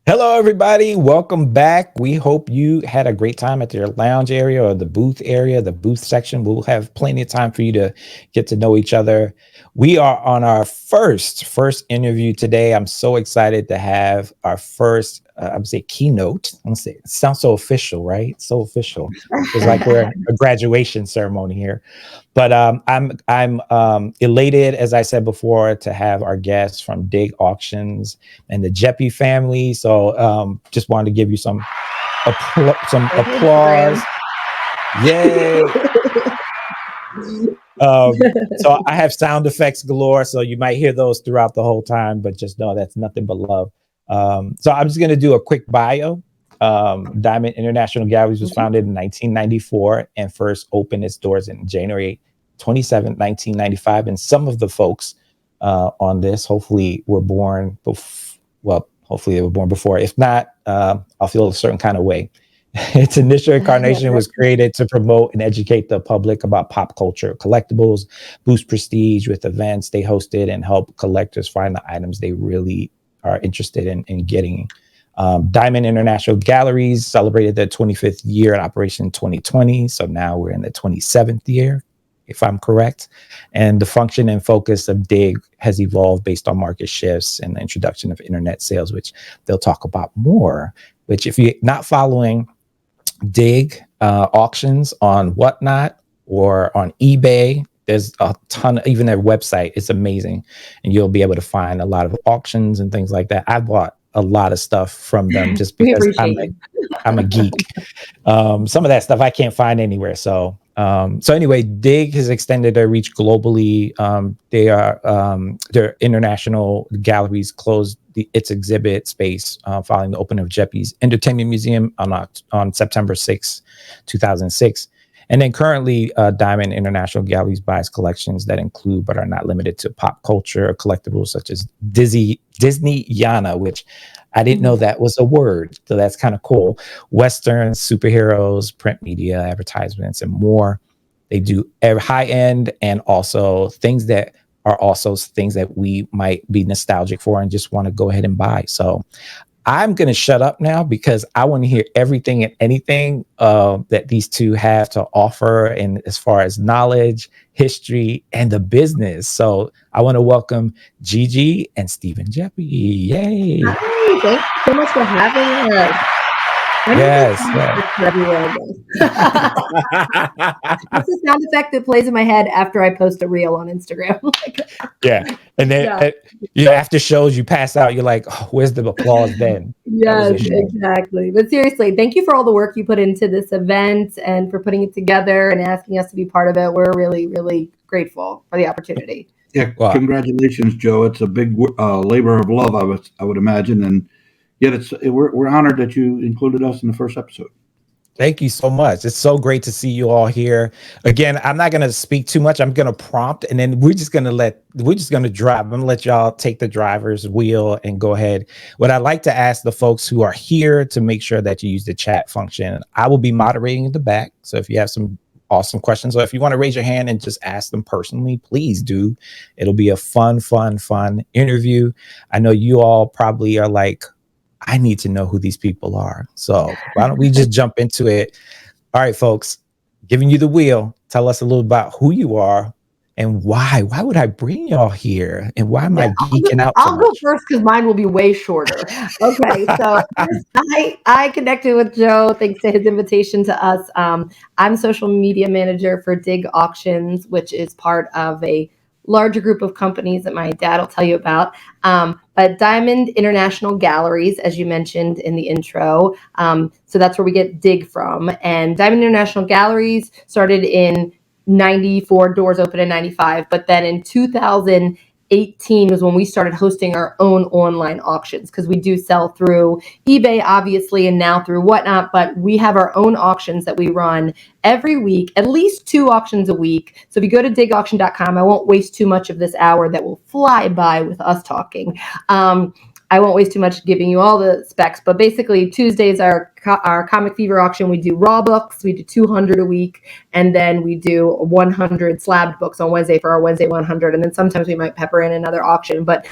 Hello, everybody. Welcome back. We hope you had a great time at your lounge area, the booth section. We'll have plenty of time for you to get to know each other. We are on our first interview today. I'm so excited to have our first, I would say, keynote. I'm gonna say it sounds so official, right? So official. It's like we're at a graduation ceremony here. But I'm elated, as I said before, to have our guests from Dig Auctions and the Geppi family. So just wanted to give you some applause. Yay! So I have sound effects galore, so you might hear those throughout the whole time, but just know that's nothing but love. So I'm just going to do a quick bio. Diamond International Galleries was founded in 1994 and first opened its doors in January 27th, 1995. And some of the folks on this hopefully were born hopefully they were born before. If not, I'll feel a certain kind of way. Its initial incarnation was created to promote and educate the public about pop culture, collectibles, boost prestige with events they hosted, and help collectors find the items they really are interested in getting. Diamond International Galleries celebrated their 25th year in operation in 2020. So now we're in the 27th year, if I'm correct. And the function and focus of Dig has evolved based on market shifts and the introduction of internet sales, which they'll talk about more. Which, if you're not following Dig auctions on Whatnot or on eBay, there's a ton, even their website is amazing. And you'll be able to find a lot of auctions and things like that. I bought a lot of stuff from them just because I'm a geek. Some of that stuff I can't find anywhere. So anyway, Dig has extended their reach globally. Their international galleries closed its exhibit space following the opening of Geppi's Entertainment Museum on September 6, 2006. And then currently, Diamond International Galleries buys collections that include but are not limited to pop culture collectibles such as Disney Yana, which I didn't know that was a word. So that's kind of cool. Westerns, superheroes, print media, advertisements, and more. They do high end and also things that we might be nostalgic for and just want to go ahead and buy. So I'm going to shut up now because I want to hear everything and anything that these two have to offer, and as far as knowledge, history, and the business. So I want to welcome Gigi and Stephen Geppi. Yay! Hi, thank you so much for having us. Yes. That's a sound effect that plays in my head after I post a reel on Instagram. Yeah. And then after shows you pass out, you're like, oh, where's the applause then? Yes, exactly. But seriously, thank you for all the work you put into this event and for putting it together and asking us to be part of it. We're really, really grateful for the opportunity. Yeah, congratulations, Joe. It's a big labor of love, I would imagine, and yet we're honored that you included us in the first episode. Thank you so much. It's so great to see you all here. Again, I'm not going to speak too much. I'm going to prompt, and then we're just going to drive. I'm going to let y'all take the driver's wheel and go ahead. What I'd like to ask the folks who are here to make sure that you use the chat function. I will be moderating in the back. So if you have some awesome questions, or if you want to raise your hand and just ask them personally, please do. It'll be a fun interview. I know you all probably are like, I need to know who these people are. So why don't we just jump into it? All right, folks, giving you the wheel. Tell us a little about who you are and why. Why would I bring y'all here? And why am I geeking out? I'll go first because mine will be way shorter. Okay, so I connected with Joe thanks to his invitation to us. I'm social media manager for Dig Auctions, which is part of a larger group of companies that my dad will tell you about. But Diamond International Galleries, as you mentioned in the intro. So that's where we get Dig from. And Diamond International Galleries started in 94, doors open in 95. But then in 2018 was when we started hosting our own online auctions, because we do sell through eBay, obviously, and now through Whatnot. But we have our own auctions that we run every week, at least 2 auctions a week. So if you go to digauction.com, I won't waste too much of this hour that will fly by with us talking. I won't waste too much giving you all the specs, but basically Tuesdays are our Comic Fever auction. We do raw books, we do 200 a week, and then we do 100 slabbed books on Wednesday for our Wednesday 100, and then sometimes we might pepper in another auction. But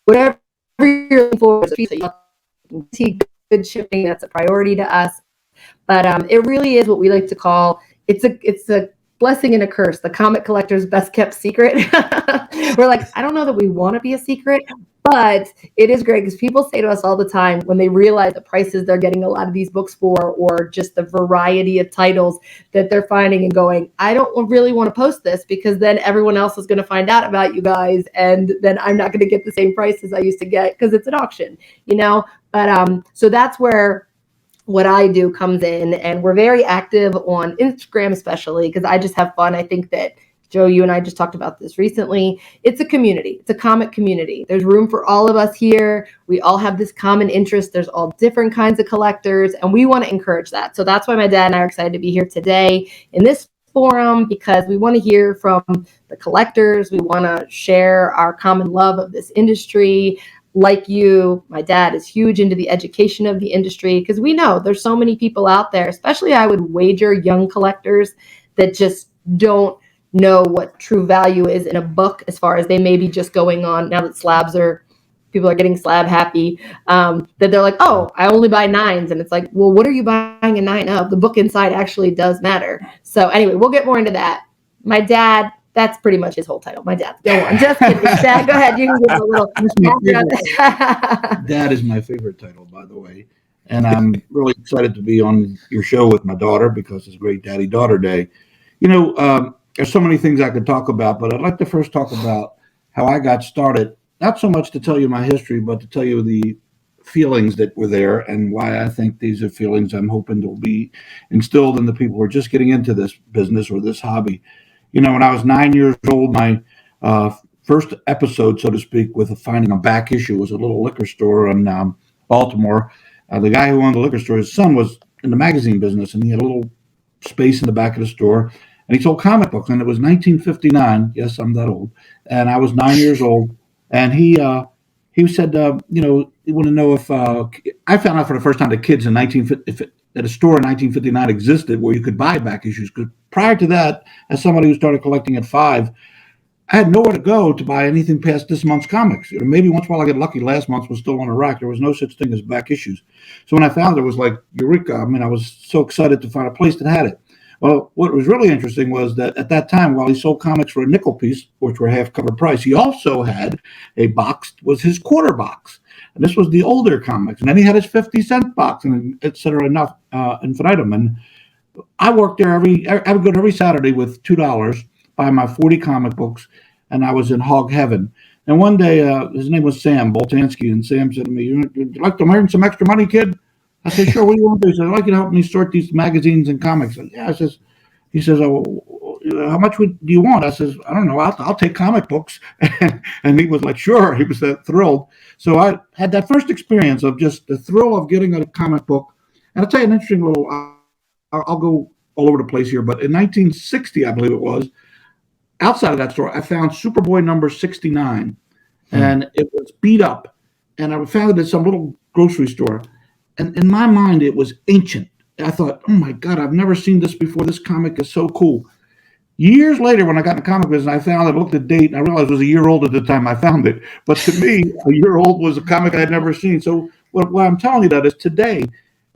whatever you're looking forward to, so you see good shipping. That's a priority to us. But it really is what we like to call, it's a blessing and a curse, the comic collector's best kept secret. We're like, I don't know that we want to be a secret, but it is great because people say to us all the time when they realize the prices they're getting a lot of these books for, or just the variety of titles that they're finding and going, I don't really want to post this because then everyone else is going to find out about you guys. And then I'm not going to get the same prices I used to get because it's an auction, you know? But so that's where what I do comes in, and we're very active on Instagram, especially because I just have fun. I think that Joe, you and I just talked about this recently. It's a community. It's a comic community. There's room for all of us here. We all have this common interest. There's all different kinds of collectors, and we want to encourage that. So that's why my dad and I are excited to be here today in this forum, because we want to hear from the collectors. We want to share our common love of this industry. Like you, my dad is huge into the education of the industry because we know there's so many people out there, especially I would wager young collectors that just don't know what true value is in a book, as far as they may be just going on now that people are getting slab happy, that they're like, oh, I only buy 9s. And it's like, well, what are you buying a 9 of? The book inside actually does matter. So anyway, we'll get more into that. My dad, that's pretty much his whole title. My dad. Go on. Just kidding. Dad, go ahead. You can give a little. Dad is my favorite title, by the way. And I'm really excited to be on your show with my daughter because it's Great Daddy-Daughter Day. You know, there's so many things I could talk about, but I'd like to first talk about how I got started. Not so much to tell you my history, but to tell you the feelings that were there and why I think these are feelings I'm hoping will be instilled in the people who are just getting into this business or this hobby. You know, when I was 9 years old, my first episode, so to speak, with finding a back issue was a little liquor store in Baltimore. The guy who owned the liquor store, his son was in the magazine business, and he had a little space in the back of the store, and he sold comic books, and it was 1959. Yes, I'm that old. And I was 9 years old, and he said, you know, he wanted to know if I found out for the first time that kids in that a store in 1959 existed where you could buy back issues. Because prior to that, as somebody who started collecting at 5, I had nowhere to go to buy anything past this month's comics. You know, maybe once in a while I get lucky. Last month was still on a rack. There was no such thing as back issues. So when I found it, it was like eureka. I mean, I was so excited to find a place that had it. Well, what was really interesting was that at that time, while he sold comics for a nickel piece, which were half cover price, he also had a box, was his quarter box. And this was the older comics. And then he had his 50-cent box, and et cetera, infinitum. And I worked there I would go there every Saturday with $2, buy my 40 comic books, and I was in hog heaven. And one day, his name was Sam Boltansky, and Sam said to me, "Would you like to earn some extra money, kid?" I said, "Sure, what do you want to do?" He said, "I'd like you to help me sort these magazines and comics." And yeah, he says, "Oh, how much do you want?" I says, "I don't know, I'll take comic books." And he was like, "Sure." He was thrilled. So I had that first experience of just the thrill of getting a comic book. And I'll tell you an interesting little, I'll go all over the place here, but in 1960, I believe it was, outside of that store, I found Superboy number 69, and it was beat up. And I found it at some little grocery store. And in my mind, it was ancient. I thought, oh my God, I've never seen this before. This comic is so cool. Years later, when I got in the comic business, I found it, I looked at the date, and I realized it was a year old at the time I found it. But to me, a year old was a comic I had never seen. So what I'm telling you that is today,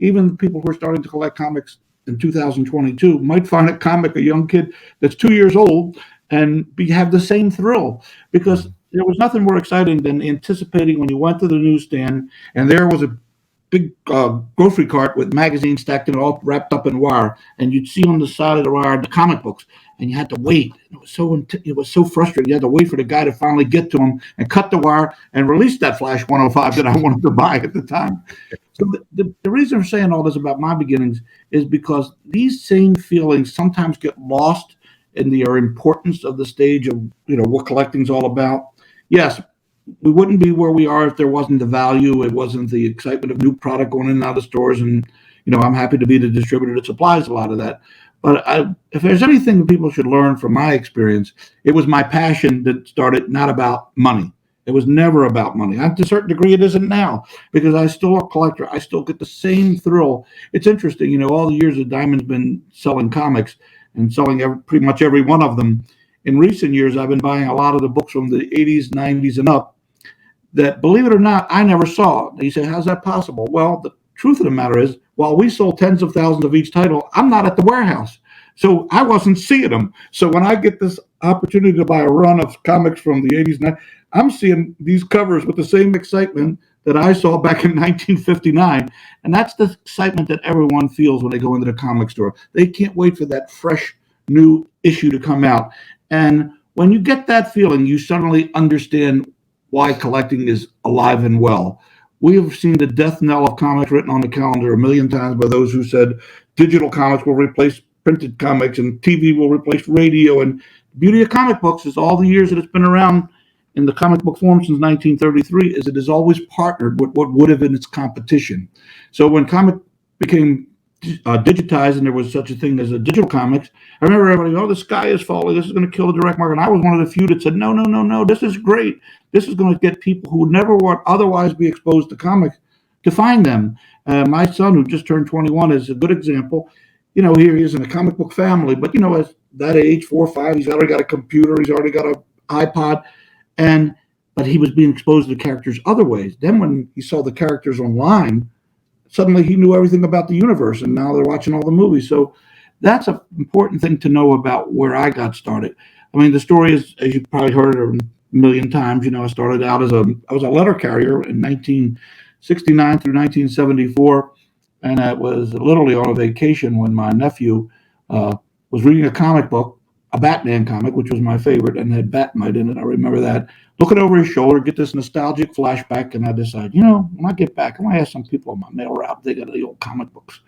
even people who are starting to collect comics in 2022 might find a comic, a young kid that's 2 years old, and have the same thrill, because there was nothing more exciting than anticipating when you went to the newsstand and there was a big grocery cart with magazines stacked and all wrapped up in wire, and you'd see on the side of the wire the comic books, and you had to wait. It was so frustrating. You had to wait for the guy to finally get to him and cut the wire and release that Flash 105 that I wanted to buy at the time. So the reason I'm saying all this about my beginnings is because these same feelings sometimes get lost in the importance of the stage of, you know, what collecting's all about. Yes, we wouldn't be where we are if there wasn't the value, it wasn't the excitement of new product going in and out of stores. And, you know, I'm happy to be the distributor that supplies a lot of that. But if there's anything that people should learn from my experience, it was my passion that started, not about money. It was never about money. To a certain degree, it isn't now, because I'm still a collector. I still get the same thrill. It's interesting, you know, all the years that Diamond's been selling comics and selling pretty much every one of them. In recent years, I've been buying a lot of the books from the 80s, 90s, and up. that, believe it or not, I never saw. You say, how's that possible? Well, the truth of the matter is, while we sold tens of thousands of each title, I'm not at the warehouse. So I wasn't seeing them. So when I get this opportunity to buy a run of comics from the 80s, I'm seeing these covers with the same excitement that I saw back in 1959. And that's the excitement that everyone feels when they go into the comic store. They can't wait for that fresh new issue to come out. And when you get that feeling, you suddenly understand why collecting is alive and well. We have seen the death knell of comics written on the calendar a million times by those who said digital comics will replace printed comics and TV will replace radio. And the beauty of comic books is all the years that it's been around in the comic book form since 1933 is it has always partnered with what would have been its competition. So when comic became digitized and there was such a thing as a digital comics, I remember everybody, oh, the sky is falling. This is going to kill the direct market. And I was one of the few that said, no, no, no, no. This is great. This is going to get people who never would otherwise be exposed to comics to find them. My son, who just turned 21, is a good example. You know, here he is in a comic book family, but you know, at that age, 4 or 5, he's already got a computer. He's already got an iPod. But he was being exposed to the characters other ways. Then when he saw the characters online, suddenly he knew everything about the universe, and now they're watching all the movies. So that's an important thing to know about where I got started. I mean, the story is, as you probably heard it a million times, you know, I started out I was a letter carrier in 1969 through 1974, and I was literally on a vacation when my nephew was reading a comic book, a Batman comic, which was my favorite, and had Batmite in it. I remember that. Looking over his shoulder, get this nostalgic flashback, and I decide, you know, when I get back, I'm going to ask some people on my mail route if they got the old comic books.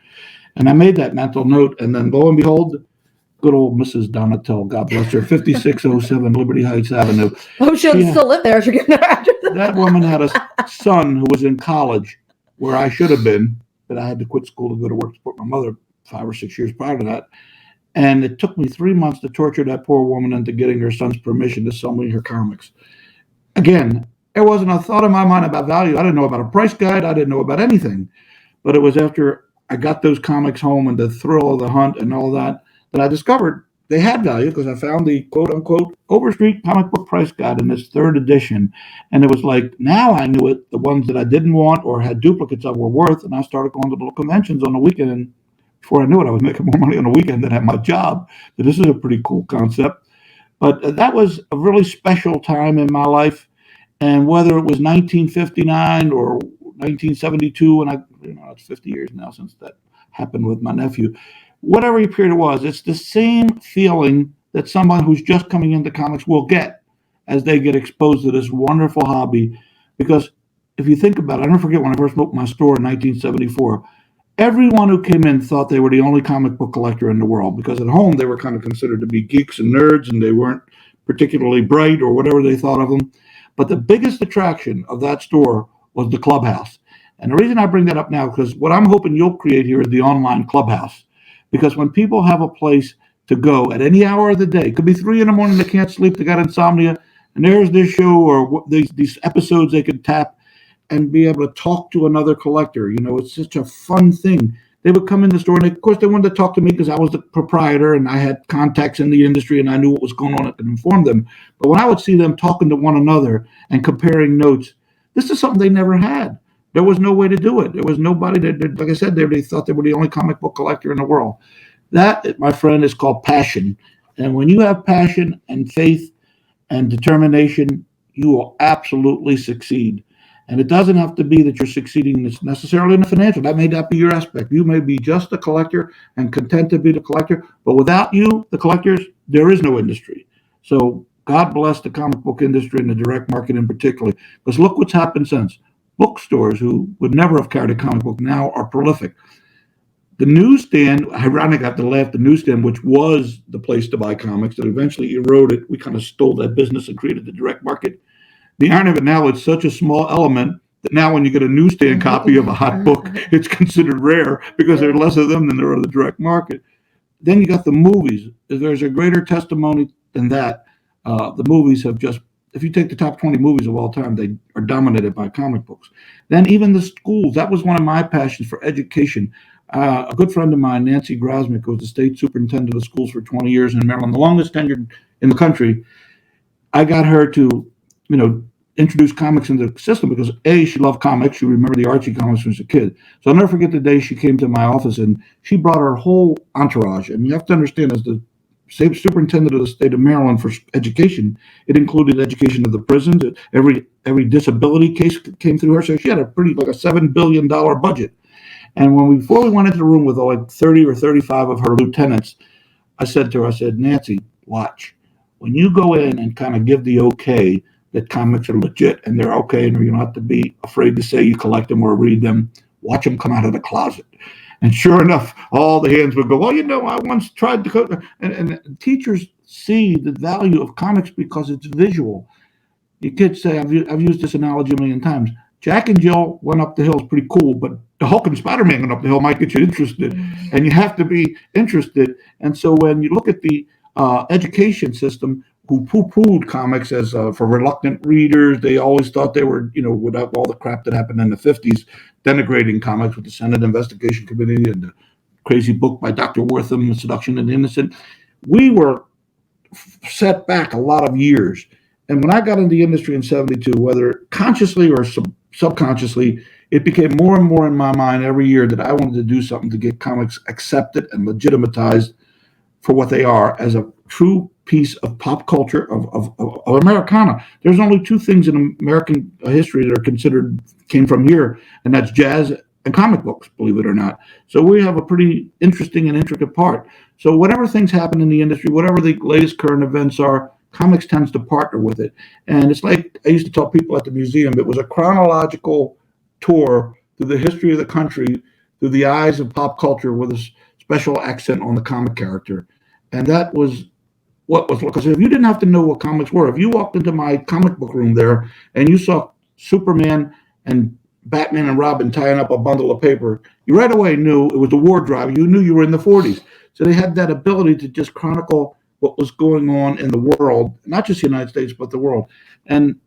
And I made that mental note, and then lo and behold, good old Mrs. Donatel, God bless her, 5607 Liberty Heights Avenue. Oh, she'll still live there. She'll get her address. That woman had a son who was in college where I should have been, but I had to quit school to go to work to support my mother 5 or 6 years prior to that. And it took me 3 months to torture that poor woman into getting her son's permission to sell me her comics. Again, there wasn't a thought in my mind about value. I didn't know about a price guide. I didn't know about anything. But it was after I got those comics home and the thrill of the hunt and all that I discovered they had value, because I found the quote-unquote Overstreet comic book price guide in its 3rd edition. And it was like, now I knew it. The ones that I didn't want or had duplicates of were worth. And I started going to little conventions on the weekend. And before I knew it, I was making more money on the weekend than at my job. So this is a pretty cool concept. But that was a really special time in my life. And whether it was 1959 or 1972, and it's 50 years now since that happened with my nephew, whatever period it was, it's the same feeling that someone who's just coming into comics will get as they get exposed to this wonderful hobby. Because if you think about it, I never forget when I first opened my store in 1974, everyone who came in thought they were the only comic book collector in the world, because at home they were kind of considered to be geeks and nerds, and they weren't particularly bright or whatever they thought of them. But the biggest attraction of that store was the clubhouse. And the reason I bring that up now, because what I'm hoping you'll create here is the online clubhouse. Because when people have a place to go at any hour of the day, it could be 3 a.m, they can't sleep, they got insomnia, and there's this show or these episodes they can tap and be able to talk to another collector. You know, it's such a fun thing. They would come in the store, and of course they wanted to talk to me because I was the proprietor and I had contacts in the industry and I knew what was going on. I could inform them. But when I would see them talking to one another and comparing notes, this is something they never had. There was no way to do it. There was nobody that, like I said, they thought they were the only comic book collector in the world. That, my friend, is called passion. And when you have passion and faith and determination, you will absolutely succeed. And it doesn't have to be that you're succeeding necessarily in the financial. That may not be your aspect. You may be just a collector and content to be the collector. But without you, the collectors, there is no industry. So God bless the comic book industry and the direct market in particular. Because look what's happened since. Bookstores who would never have carried a comic book now are prolific. The newsstand, ironic, I have to laugh, the newsstand, which was the place to buy comics, that eventually eroded. We kind of stole that business and created the direct market. The irony of it now, it's such a small element that now when you get a newsstand copy of a hot book, it's considered rare because there are less of them than there are the direct market. Then you got the movies. If there's a greater testimony than that, the movies have just, if you take the top 20 movies of all time, they are dominated by comic books. Then even the schools, that was one of my passions for education. A good friend of mine, Nancy Grosmick, was the state superintendent of schools for 20 years in Maryland, the longest tenured in the country. I got her to, introduced comics into the system because she loved comics. She remembered the Archie comics when she was a kid. So I'll never forget the day she came to my office and she brought her whole entourage. And you have to understand, as the superintendent of the state of Maryland for education, it included education of the prisons. Every disability case came through her. So she had a pretty, like a $7 billion budget. And before we went into the room with like 30 or 35 of her lieutenants, I said to her, I said, Nancy, watch. When you go in and kind of give the okay that comics are legit and they're okay, and you don't have to be afraid to say you collect them or read them, watch them come out of the closet. And sure enough, all the hands would go, well, I once tried to cook. And teachers see the value of comics because it's visual. You kids say, I've used this analogy a million times. Jack and Jill went up the hill is pretty cool, but the Hulk and Spider-Man went up the hill might get you interested. And you have to be interested. And so when you look at the education system, who poo-pooed comics as for reluctant readers, they always thought they were, without all the crap that happened in the 50s, denigrating comics with the Senate Investigation Committee and the crazy book by Dr. Wortham, Seduction of the Innocent. We were set back a lot of years. And when I got into the industry in 72, whether consciously or subconsciously, it became more and more in my mind every year that I wanted to do something to get comics accepted and legitimatized for what they are as a true piece of pop culture of Americana. There's only two things in American history that are considered came from here, and that's jazz and comic books, believe it or not. So we have a pretty interesting and intricate part. So whatever things happen in the industry, whatever the latest current events are, comics tends to partner with it. And it's like I used to tell people at the museum, it was a chronological tour through the history of the country through the eyes of pop culture with a special accent on the comic character. And that was what was, because if you didn't have to know what comics were, if you walked into my comic book room there and you saw Superman and Batman and Robin tying up a bundle of paper, you right away knew it was a war drive. You knew you were in the 40s. So they had that ability to just chronicle what was going on in the world, not just the United States, but the world. And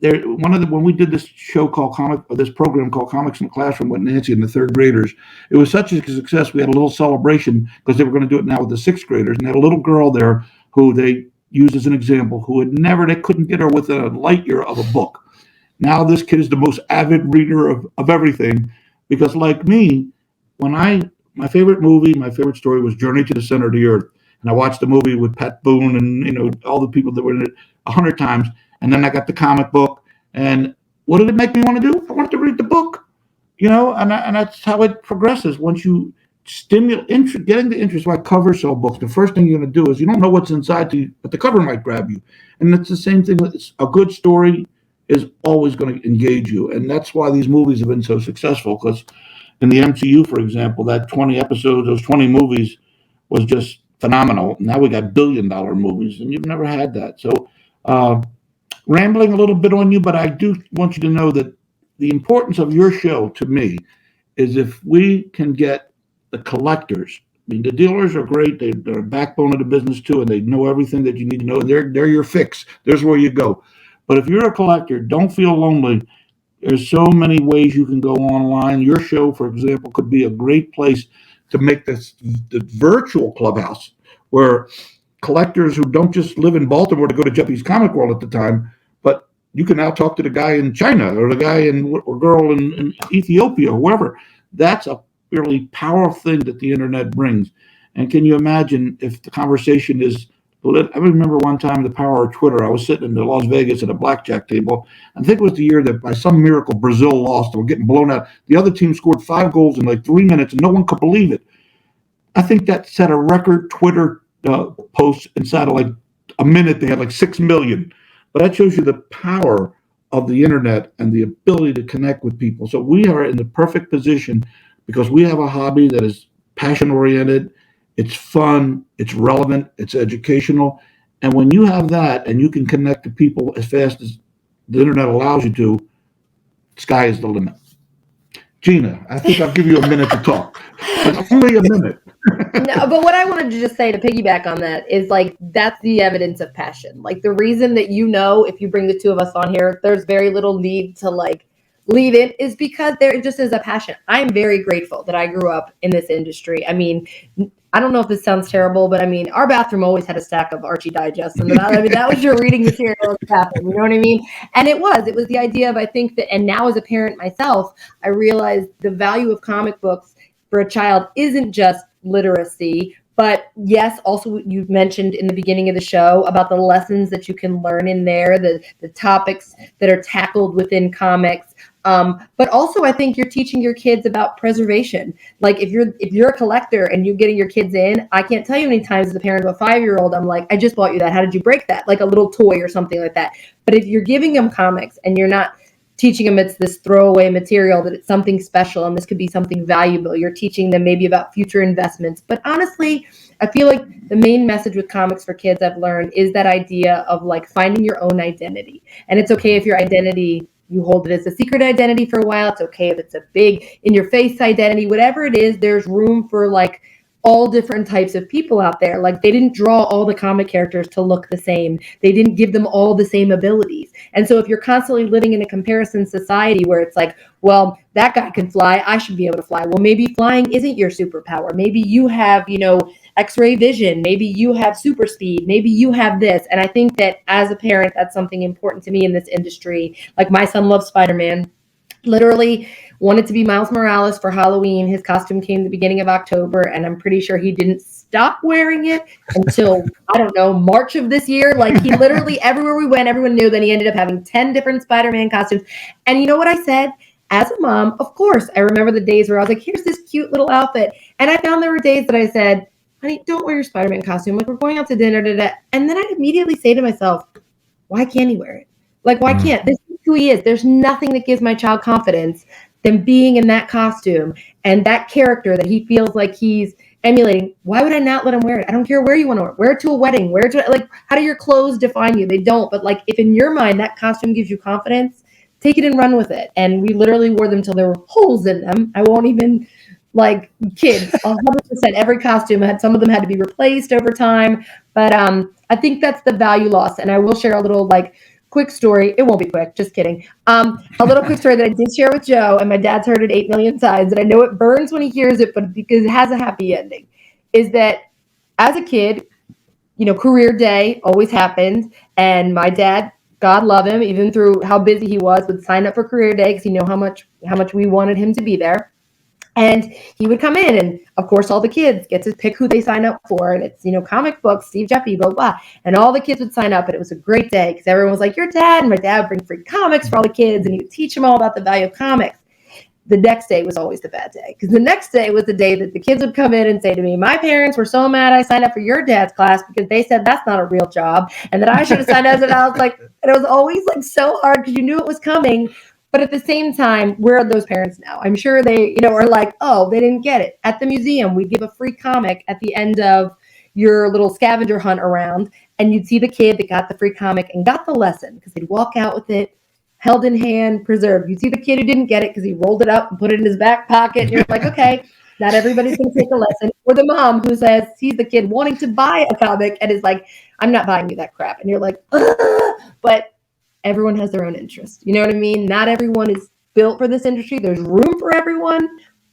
when we did this this program called Comics in the Classroom with Nancy and the third graders, it was such a success. We had a little celebration because they were going to do it now with the sixth graders, and they had a little girl there who they used as an example who they couldn't get her within a light year of a book. Now this kid is the most avid reader of everything, because like me, my favorite movie, my favorite story was Journey to the Center of the Earth. And I watched the movie with Pat Boone and all the people that were in it 100 times. And then I got the comic book. And what did it make me want to do? I wanted to read the book, and that's how it progresses. Once you stimulate getting the interest, why covers sell books. The first thing you're going to do is you don't know what's inside, but the cover might grab you. And it's the same thing with a good story is always going to engage you. And that's why these movies have been so successful, because in the MCU, for example, that 20 episodes, those 20 movies was just phenomenal. Now we got billion-dollar movies, and you've never had that. So rambling a little bit on you, but I do want you to know that the importance of your show to me is if we can get the collectors. I mean, the dealers are great. They're a backbone of the business too, and they know everything that you need to know. They're your fix. There's where you go. But if you're a collector, don't feel lonely. There's so many ways you can go online. Your show, for example, could be a great place to make the virtual clubhouse where collectors who don't just live in Baltimore to go to Geppi's Comic World at the time, but you can now talk to the guy in China or the guy or girl in Ethiopia or wherever. That's a really powerful thing that the internet brings. And can you imagine if the conversation is, I remember one time the power of Twitter. I was sitting in Las Vegas at a blackjack table. I think it was the year that by some miracle Brazil lost. They were getting blown out. The other team scored 5 goals in like 3 minutes, and no one could believe it. I think that set a record Twitter post inside of like a minute. They had like 6 million. But that shows you the power of the internet and the ability to connect with people. So we are in the perfect position because we have a hobby that is passion-oriented. It's fun, it's relevant, it's educational. And when you have that and you can connect to people as fast as the internet allows you to, sky is the limit. Gina, I think I'll give you a minute to talk. But only a minute. No, but what I wanted to just say to piggyback on that is like, that's the evidence of passion. Like the reason that, if you bring the two of us on here, there's very little need to like lead in is because there just is a passion. I'm very grateful that I grew up in this industry. I mean, I don't know if this sounds terrible, but I mean, our bathroom always had a stack of Archie Digests. And that was your reading material in the bathroom. You know what I mean? And it was the idea of, I think that, and now as a parent myself, I realized the value of comic books for a child isn't just literacy, but yes, also you mentioned in the beginning of the show about the lessons that you can learn in there, the topics that are tackled within comics. But also I think you're teaching your kids about preservation. Like if you're a collector and you're getting your kids in, I can't tell you how many times as a parent of a 5-year-old, I'm like, I just bought you that. How did you break that? Like a little toy or something like that. But if you're giving them comics and you're not teaching them it's this throwaway material, that it's something special and this could be something valuable, you're teaching them maybe about future investments. But honestly, I feel like the main message with comics for kids I've learned is that idea of like finding your own identity. And it's okay if your identity, you hold it as a secret identity for a while. It's okay if it's a big in your face identity, whatever it is, there's room for like all different types of people out there. Like they didn't draw all the comic characters to look the same. They didn't give them all the same abilities. And so if you're constantly living in a comparison society where it's like, well, that guy can fly, I should be able to fly. Well, maybe flying isn't your superpower. Maybe you have, X-ray vision. Maybe you have super speed. Maybe you have this. And I think that as a parent, that's something important to me in this industry. Like my son loves Spider-Man. Literally wanted to be Miles Morales for Halloween. His costume came the beginning of October, and I'm pretty sure he didn't stop wearing it until, I don't know, March of this year. Like he literally, everywhere we went, everyone knew. Then he ended up having 10 different Spider-Man costumes. And you know what I said? As a mom, of course, I remember the days where I was like, here's this cute little outfit. And I found there were days that I said, honey, don't wear your Spider-Man costume. Like we're going out to dinner, and then I'd immediately say to myself, why can't he wear it? Like, why can't? This is who he is. There's nothing that gives my child confidence than being in that costume and that character that he feels like he's emulating. Why would I not let him wear it? I don't care where you want to wear it to a wedding, like, how do your clothes define you? They don't. But like, if in your mind that costume gives you confidence, take it and run with it. And we literally wore them till there were holes in them. I won't even like kid, 100%. Every costume some of them had to be replaced over time. But I think that's the value loss. And I will share a little like quick story. It won't be quick, just kidding. A little quick story that I did share with Joe, and my dad's heard it 8 million times, and I know it burns when he hears it, but because it has a happy ending, is that as a kid, career day always happened, and my dad, God love him, even through how busy he was, would sign up for career day because he knew how much we wanted him to be there. And he would come in, and of course, all the kids get to pick who they sign up for. And it's, comic books, Steve Geppi, blah, blah. And all the kids would sign up, and it was a great day because everyone was like, your dad. And my dad would bring free comics for all the kids, and he would teach them all about the value of comics. The next day was always the bad day because the next day was the day that the kids would come in and say to me, my parents were so mad I signed up for your dad's class because they said that's not a real job and that I should have signed up. And I was like, and it was always like so hard because you knew it was coming. But at the same time, where are those parents now? I'm sure they, are like, oh, they didn't get it. At the museum, we give a free comic at the end of your little scavenger hunt around, and you'd see the kid that got the free comic and got the lesson because they'd walk out with it, held in hand, preserved. You'd see the kid who didn't get it because he rolled it up and put it in his back pocket, and you're like, okay, not everybody's going to take a lesson. Or the mom who sees the kid wanting to buy a comic and is like, I'm not buying you that crap. And you're like, ugh. But everyone has their own interest. You know what I mean? Not everyone is built for this industry. There's room for everyone,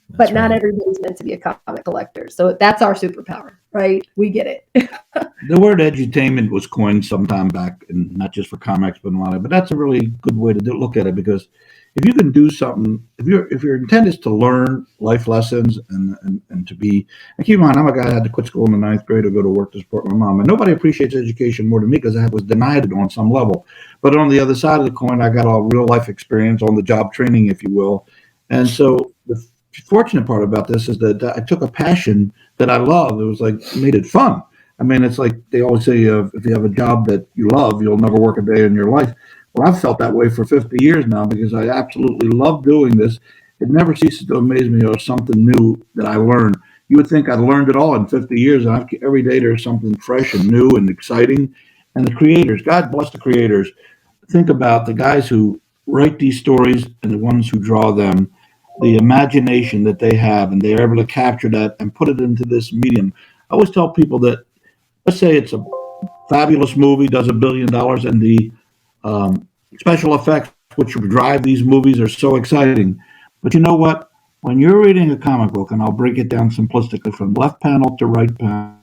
but not everybody's meant to be a comic collector. So that's our superpower, right? We get it. The word edutainment was coined sometime back, and not just for comics, but a lot of. But that's a really good way to look at it, because if you can do something, if your intent is to learn life lessons and to be, and keep in mind, I'm a guy that had to quit school in the 9th grade to go to work to support my mom, and nobody appreciates education more than me because I was denied it on some level. But on the other side of the coin, I got all real life experience, on the job training, if you will. And so the fortunate part about this is that I took a passion that I love. It was like, made it fun. I mean, it's like they always say, if you have a job that you love, you'll never work a day in your life. Well, I've felt that way for 50 years now because I absolutely love doing this. It never ceases to amaze me, or something new that I learn. You would think I'd learned it all in 50 years. And every day there's something fresh and new and exciting. And the creators, God bless the creators. Think about the guys who write these stories and the ones who draw them, the imagination that they have, and they're able to capture that and put it into this medium. I always tell people that, let's say it's a fabulous movie, does $1 billion, and the special effects which drive these movies are so exciting. But you know what? when you're reading a comic book, and I'll break it down simplistically from left panel to right panel.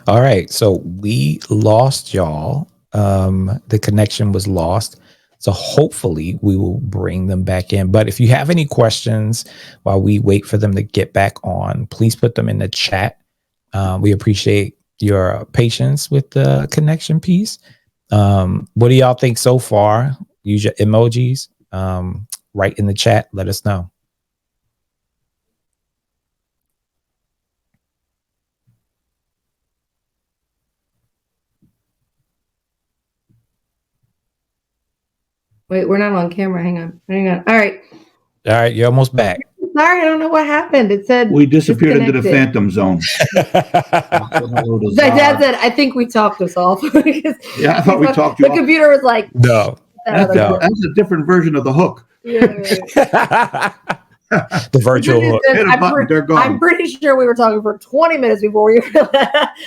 All right. So we lost y'all. The connection was lost. So hopefully we will bring them back in. But if you have any questions while we wait for them to get back on, please put them in the chat. We appreciate your patience with the connection piece. What do y'all think so far? Use your emojis. Write in the chat. Let us know. Wait, we're not on camera. Hang on. All right. All right, you're almost back. Sorry, I don't know what happened. It said we disappeared into the phantom zone. My dad said, "I think we talked us off." Yeah, I thought we talked you The off. computer was like, No. That's a different version of the hook. Yeah. The virtual hook. I'm pretty sure we were talking for 20 minutes before we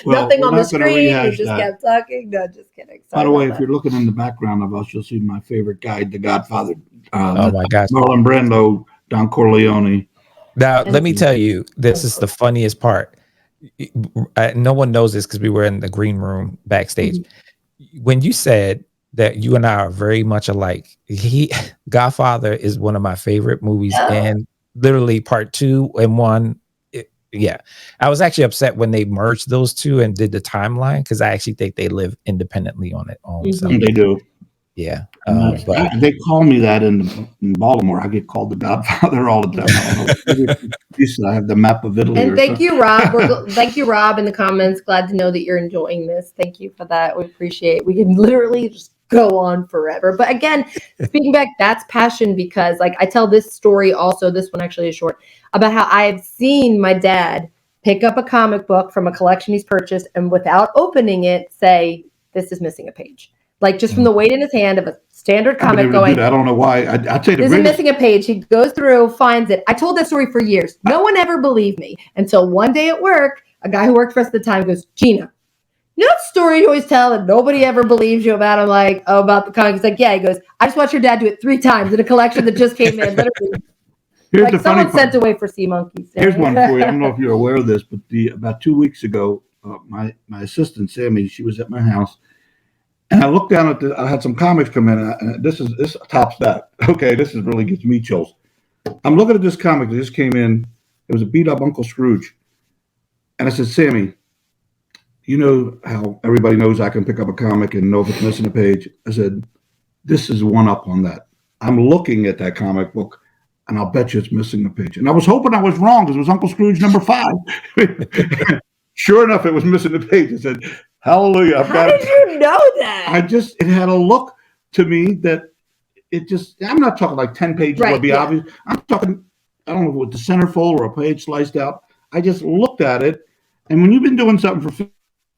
nothing on the screen. We just kept talking. No, just kidding. By the way, if you're looking in the background of us, you'll see my favorite guy, The Godfather. Oh my gosh. Marlon Brando, Don Corleone. Now, let me tell you, this is the funniest part. No one knows this because we were in the green room backstage. When you said that you and I are very much alike, Godfather is one of my favorite movies, and literally part 2 and 1. Yeah, I was actually upset when they merged those two and did the timeline because I actually think they live independently on it. They do. Yeah. But they call me that in Baltimore. I get called the Godfather all the time. I don't know. I have the map of Italy. And thank you, Rob. Thank you, Rob, in the comments. Glad to know that you're enjoying this. Thank you for that. We appreciate it. We can literally just go on forever. But again, speaking back, that's passion, because like I tell this story also, this one actually is short, about how I have seen my dad pick up a comic book from a collection he's purchased and without opening it say, this is missing a page. Like just from the weight in his hand of a standard comic going, I don't know why. I'd say this is missing a page. He goes through, finds it. I told that story for years. No one ever believed me until one day at work, a guy who worked for us at the time goes, Gina, you know that story you always tell and nobody ever believes you about? I'm like, oh, about the comic. He's like, yeah. He goes, I just watched your dad do it 3 times in a collection that just came in. Literally. Here's like the someone funny part. sent away for sea monkeys. Here's one for you. I don't know if you're aware of this, but about 2 weeks ago, my assistant Sammy, she was at my house, and I looked down at I had some comics come in, and this tops that. Okay, this is really gets me chills. I'm looking at this comic that just came in. It was a beat up Uncle Scrooge, and I said, Sammy, you know how everybody knows I can pick up a comic and know if it's missing a page. I said, this is one up on that. I'm looking at that comic book, and I'll bet you it's missing a page. And I was hoping I was wrong because it was Uncle Scrooge number 5. Sure enough, it was missing a page. I said, hallelujah. How did you know that? It had a look to me that I'm not talking like 10 pages would be obvious. I'm talking, I don't know if it was the centerfold or a page sliced out. I just looked at it. And when you've been doing something for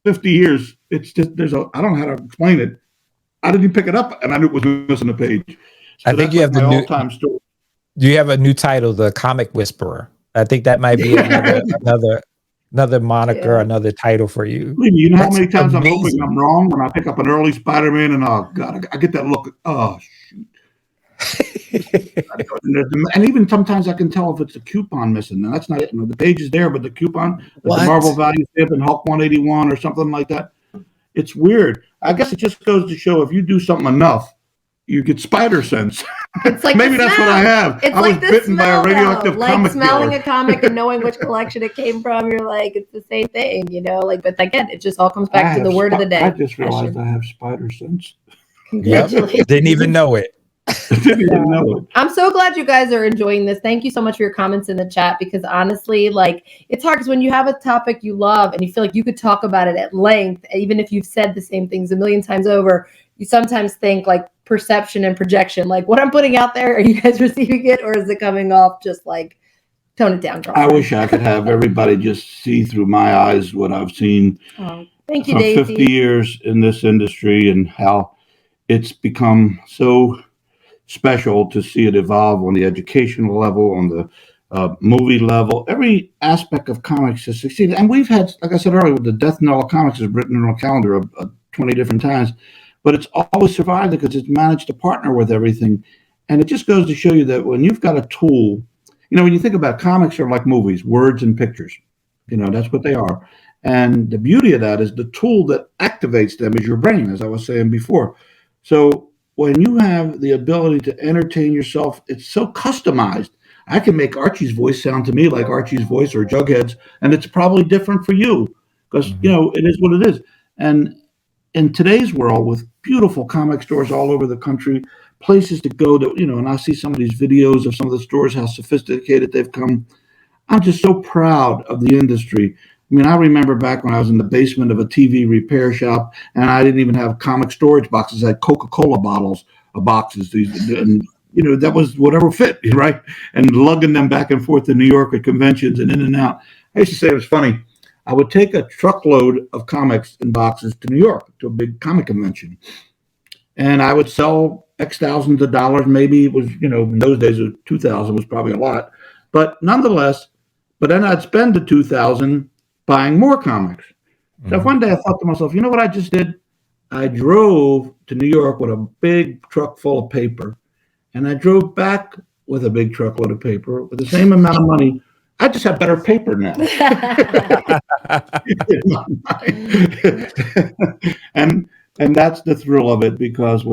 50 years, it's just, I don't know how to explain it. I didn't pick it up and I knew it was missing a page. So I think you have the all-time story. Do you have a new title, The Comic Whisperer? I think that might be another moniker, another title for you. You know how many times I'm hoping I'm wrong when I pick up an early Spider-Man and oh God, I get that look. Oh shoot. And even sometimes I can tell if it's a coupon missing. And that's not it. The page is there, but the coupon, the Marvel value stamp and Hulk 181 or something like that. It's weird. I guess it just goes to show if you do something enough, you get spider sense. It's like maybe that's what I have. It's I was like the bitten smell, by a radioactive like comic smelling dealer. a comic and knowing which collection it came from. You're like, it's the same thing, you know. Like, but again, it just all comes back to the word of the day. I just realized I have spider sense. Congratulations. Didn't even know it. Didn't even know it. I'm so glad you guys are enjoying this. Thank you so much for your comments in the chat, because honestly, like, it's hard because when you have a topic you love and you feel like you could talk about it at length, even if you've said the same things a million times over, you sometimes think like perception and projection, like what I'm putting out there, are you guys receiving it, or is it coming off just like tone it down? I wish I could have everybody just see through my eyes what I've seen. Thank you, from Daisy. 50 years in this industry and how it's become so special to see it evolve on the educational level, on the movie level. Every aspect of comics has succeeded. And we've had, like I said earlier, the death knell of comics is written on a calendar of 20 different times, but it's always survived because it's managed to partner with everything. And it just goes to show you that when you've got a tool, when you think about comics are like movies, words and pictures, that's what they are. And the beauty of that is the tool that activates them is your brain, as I was saying before. So when you have the ability to entertain yourself, it's so customized. I can make Archie's voice sound to me like Archie's voice or Jughead's, and it's probably different for you because, it is what it is. And in today's world with beautiful comic stores all over the country, places to go that, and I see some of these videos of some of the stores, how sophisticated they've come. I'm just so proud of the industry. I mean, I remember back when I was in the basement of a TV repair shop and I didn't even have comic storage boxes. I had Coca-Cola boxes. And, that was whatever fit, right? And lugging them back and forth to New York at conventions and in and out. I used to say it was funny. I would take a truckload of comics in boxes to New York to a big comic convention. And I would sell X thousands of dollars. Maybe it was, in those days, 2,000 was probably a lot. But nonetheless, then I'd spend the 2,000 buying more comics. So one day I thought to myself, you know what I just did? I drove to New York with a big truck full of paper, and I drove back with a big truckload of paper with the same amount of money. I just have better paper now. and that's the thrill of it, because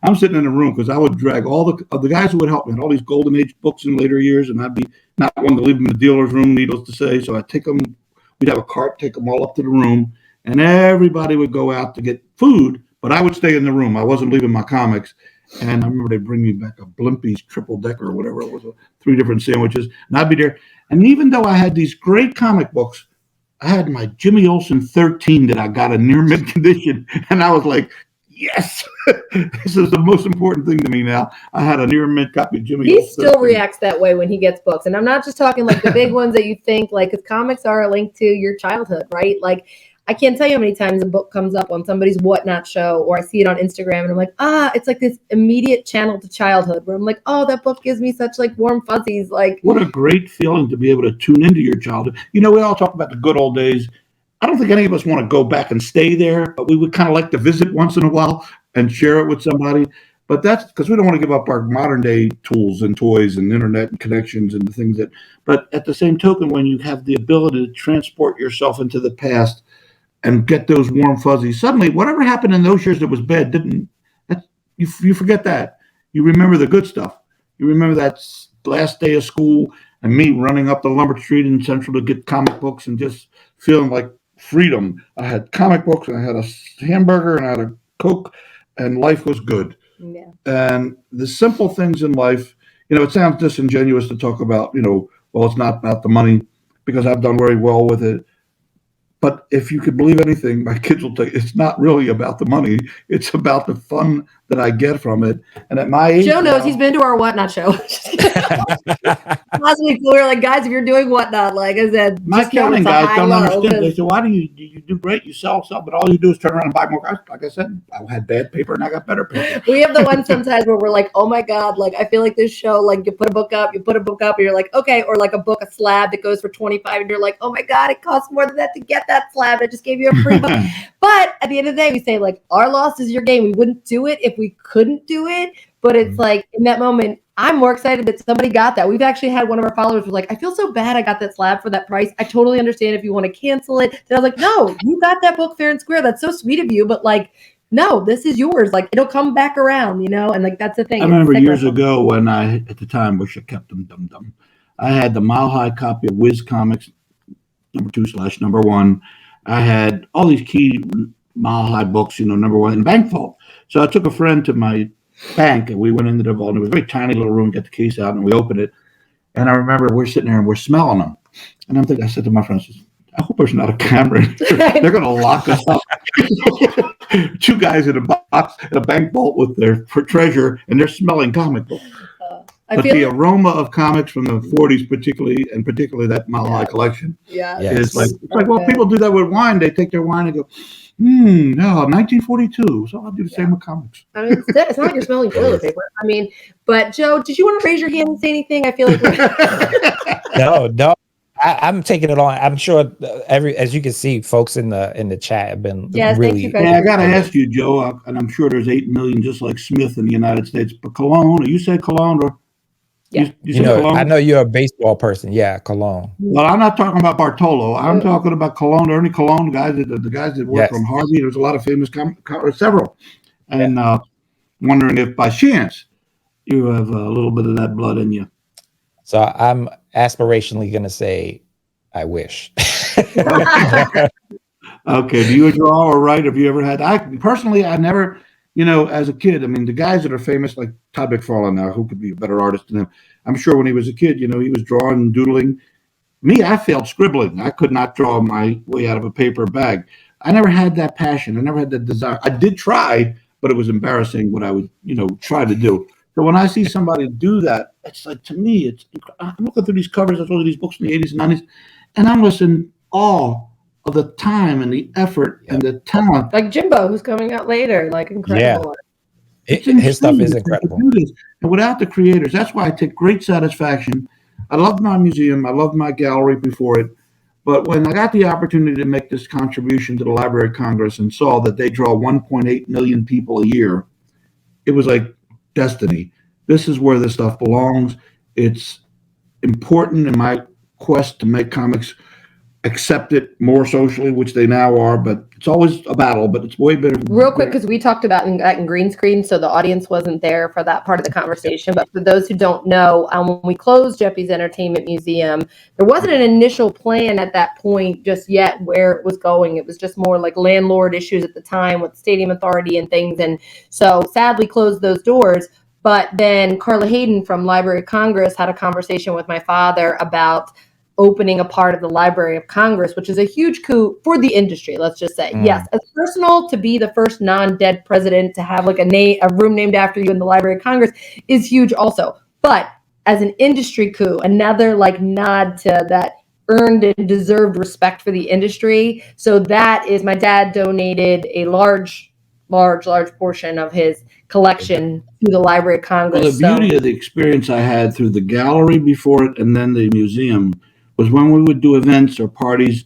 I'm sitting in a room, because I would drag all the guys who would help me, had all these golden age books in later years, and I'd be not one to leave them in the dealer's room, needless to say. So I'd take them. We'd have a cart, take them all up to the room, and everybody would go out to get food, but I would stay in the room. I wasn't leaving my comics. And I remember they'd bring me back a Blimpie's triple decker or whatever it was, 3 different sandwiches, and I'd be there. And even though I had these great comic books, I had my Jimmy Olsen 13 that I got in near mint condition, and I was like, yes, this is the most important thing to me now. I had a near mint copy of Jimmy Olsen. He still reacts that way when he gets books. And I'm not just talking like the big ones that you think, like, because comics are a link to your childhood, right? Like, I can't tell you how many times a book comes up on somebody's Whatnot show, or I see it on Instagram and I'm like, it's like this immediate channel to childhood where I'm like, oh, that book gives me such like warm fuzzies. Like, what a great feeling to be able to tune into your childhood. We all talk about the good old days. I don't think any of us want to go back and stay there, but we would kind of like to visit once in a while and share it with somebody. But that's because we don't want to give up our modern day tools and toys and internet and connections and the things but at the same token, when you have the ability to transport yourself into the past and get those warm fuzzies, suddenly whatever happened in those years that was bad you forget that. You remember the good stuff. You remember that last day of school and me running up the Lumber Street in Central to get comic books and just feeling like freedom. I had comic books and I had a hamburger and I had a Coke, and life was good. yeah. And the simple things in life, it sounds disingenuous to talk about, well, it's not about the money, because I've done very well with it. But if you could believe anything, my kids will tell you, it's not really about the money. It's about the fun that I get from it. And at my age, Joe knows he's been to our Whatnot show. Last week we were like, guys, if you're doing Whatnot, like I said, my accounting guys don't understand. They say, why do you do great? You sell stuff, but all you do is turn around and buy more guys. Like I said, I had bad paper and I got better paper. We have the one sometimes where we're like, oh my God, like I feel like this show, like you put a book up, and you're like, okay, or like a slab that goes for $25, and you're like, oh my God, it costs more than that to get that slab. I just gave you a free book. But at the end of the day, we say like, our loss is your gain. We wouldn't do it if we couldn't do it. But it's like in that moment, I'm more excited that somebody got that. We've actually had one of our followers was like, I feel so bad I got that slab for that price. I totally understand if you want to cancel it. And I was like, no, you got that book fair and square. That's so sweet of you. But like, no, this is yours. Like, it'll come back around, And like, that's the thing. I remember years ago when I, at the time, wish I kept them dumb. I had the Mile High copy of Whiz Comics, #2/#1. I had all these key Mile High books, #1 in Bank Vault. So I took a friend to my bank and we went into the vault. And it was a very tiny little room, get the case out and we opened it. And I remember we're sitting there and we're smelling them. And I said to my friends, I hope there's not a camera in here. They're going to lock us up. 2 guys in a box, in a bank vault with their treasure, and they're smelling comic books. But the aroma of comics from the 40s, particularly that Mile High collection, is like, it's like, well, people do that with wine. They take their wine and go, no, 1942. So I'll do the same with comics. I mean, it's not like you're smelling toilet paper. I mean, but Joe, did you want to raise your hand and say anything? I feel like no. I'm taking it on. I'm sure as you can see, folks in the chat have been really. Yeah, I got to ask you, Joe, and I'm sure there's 8 million just like Smith in the United States, but Cologne, you say Cologne, or yeah. you know, Cologne? I know you're a baseball person. Yeah, Cologne. Well, I'm not talking about Bartolo. I'm talking about Cologne. Ernie Cologne, the guys that work on Harvey. There's a lot of famous several, and wondering if by chance you have a little bit of that blood in you. So I'm aspirationally going to say, I wish. Okay. Do you draw or write? Have you ever had? I never, as a kid, I mean, the guys that are famous, like Todd McFarlane now, who could be a better artist than him? I'm sure when he was a kid, he was drawing and doodling. Me, I failed scribbling. I could not draw my way out of a paper bag. I never had that passion. I never had that desire. I did try, but it was embarrassing what I would, try to do. So when I see somebody do that, it's like, to me, I'm looking through these covers, I told you these books in the 80s and 90s, and I'm just in awe of the time and the effort and the talent. Like Jimbo, who's coming out later, like incredible. Yeah. His stuff is incredible. And without the creators, that's why I take great satisfaction. I loved my museum. I loved my gallery before it. But when I got the opportunity to make this contribution to the Library of Congress and saw that they draw 1.8 million people a year, it was like destiny. This is where this stuff belongs. It's important in my quest to make comics accept it more socially, which they now are, but it's always a battle, but it's way better. Real quick, because we talked about in green screen, so the audience wasn't there for that part of the conversation, but for those who don't know, when we closed Geppi's Entertainment Museum, there wasn't an initial plan at that point just yet where it was going. It was just more like landlord issues at the time with the Stadium Authority and things, and so sadly closed those doors. But then Carla Hayden from Library of Congress had a conversation with my father about opening a part of the Library of Congress, which is a huge coup for the industry, let's just say. Yes, it's personal to be the first non-dead president to have like a room named after you in the Library of Congress is huge also. But as an industry coup, another like nod to that earned and deserved respect for the industry. So that is, my dad donated a large portion of his collection to the Library of Congress. Well, the beauty of the experience I had through the gallery before it and then the museum was when we would do events or parties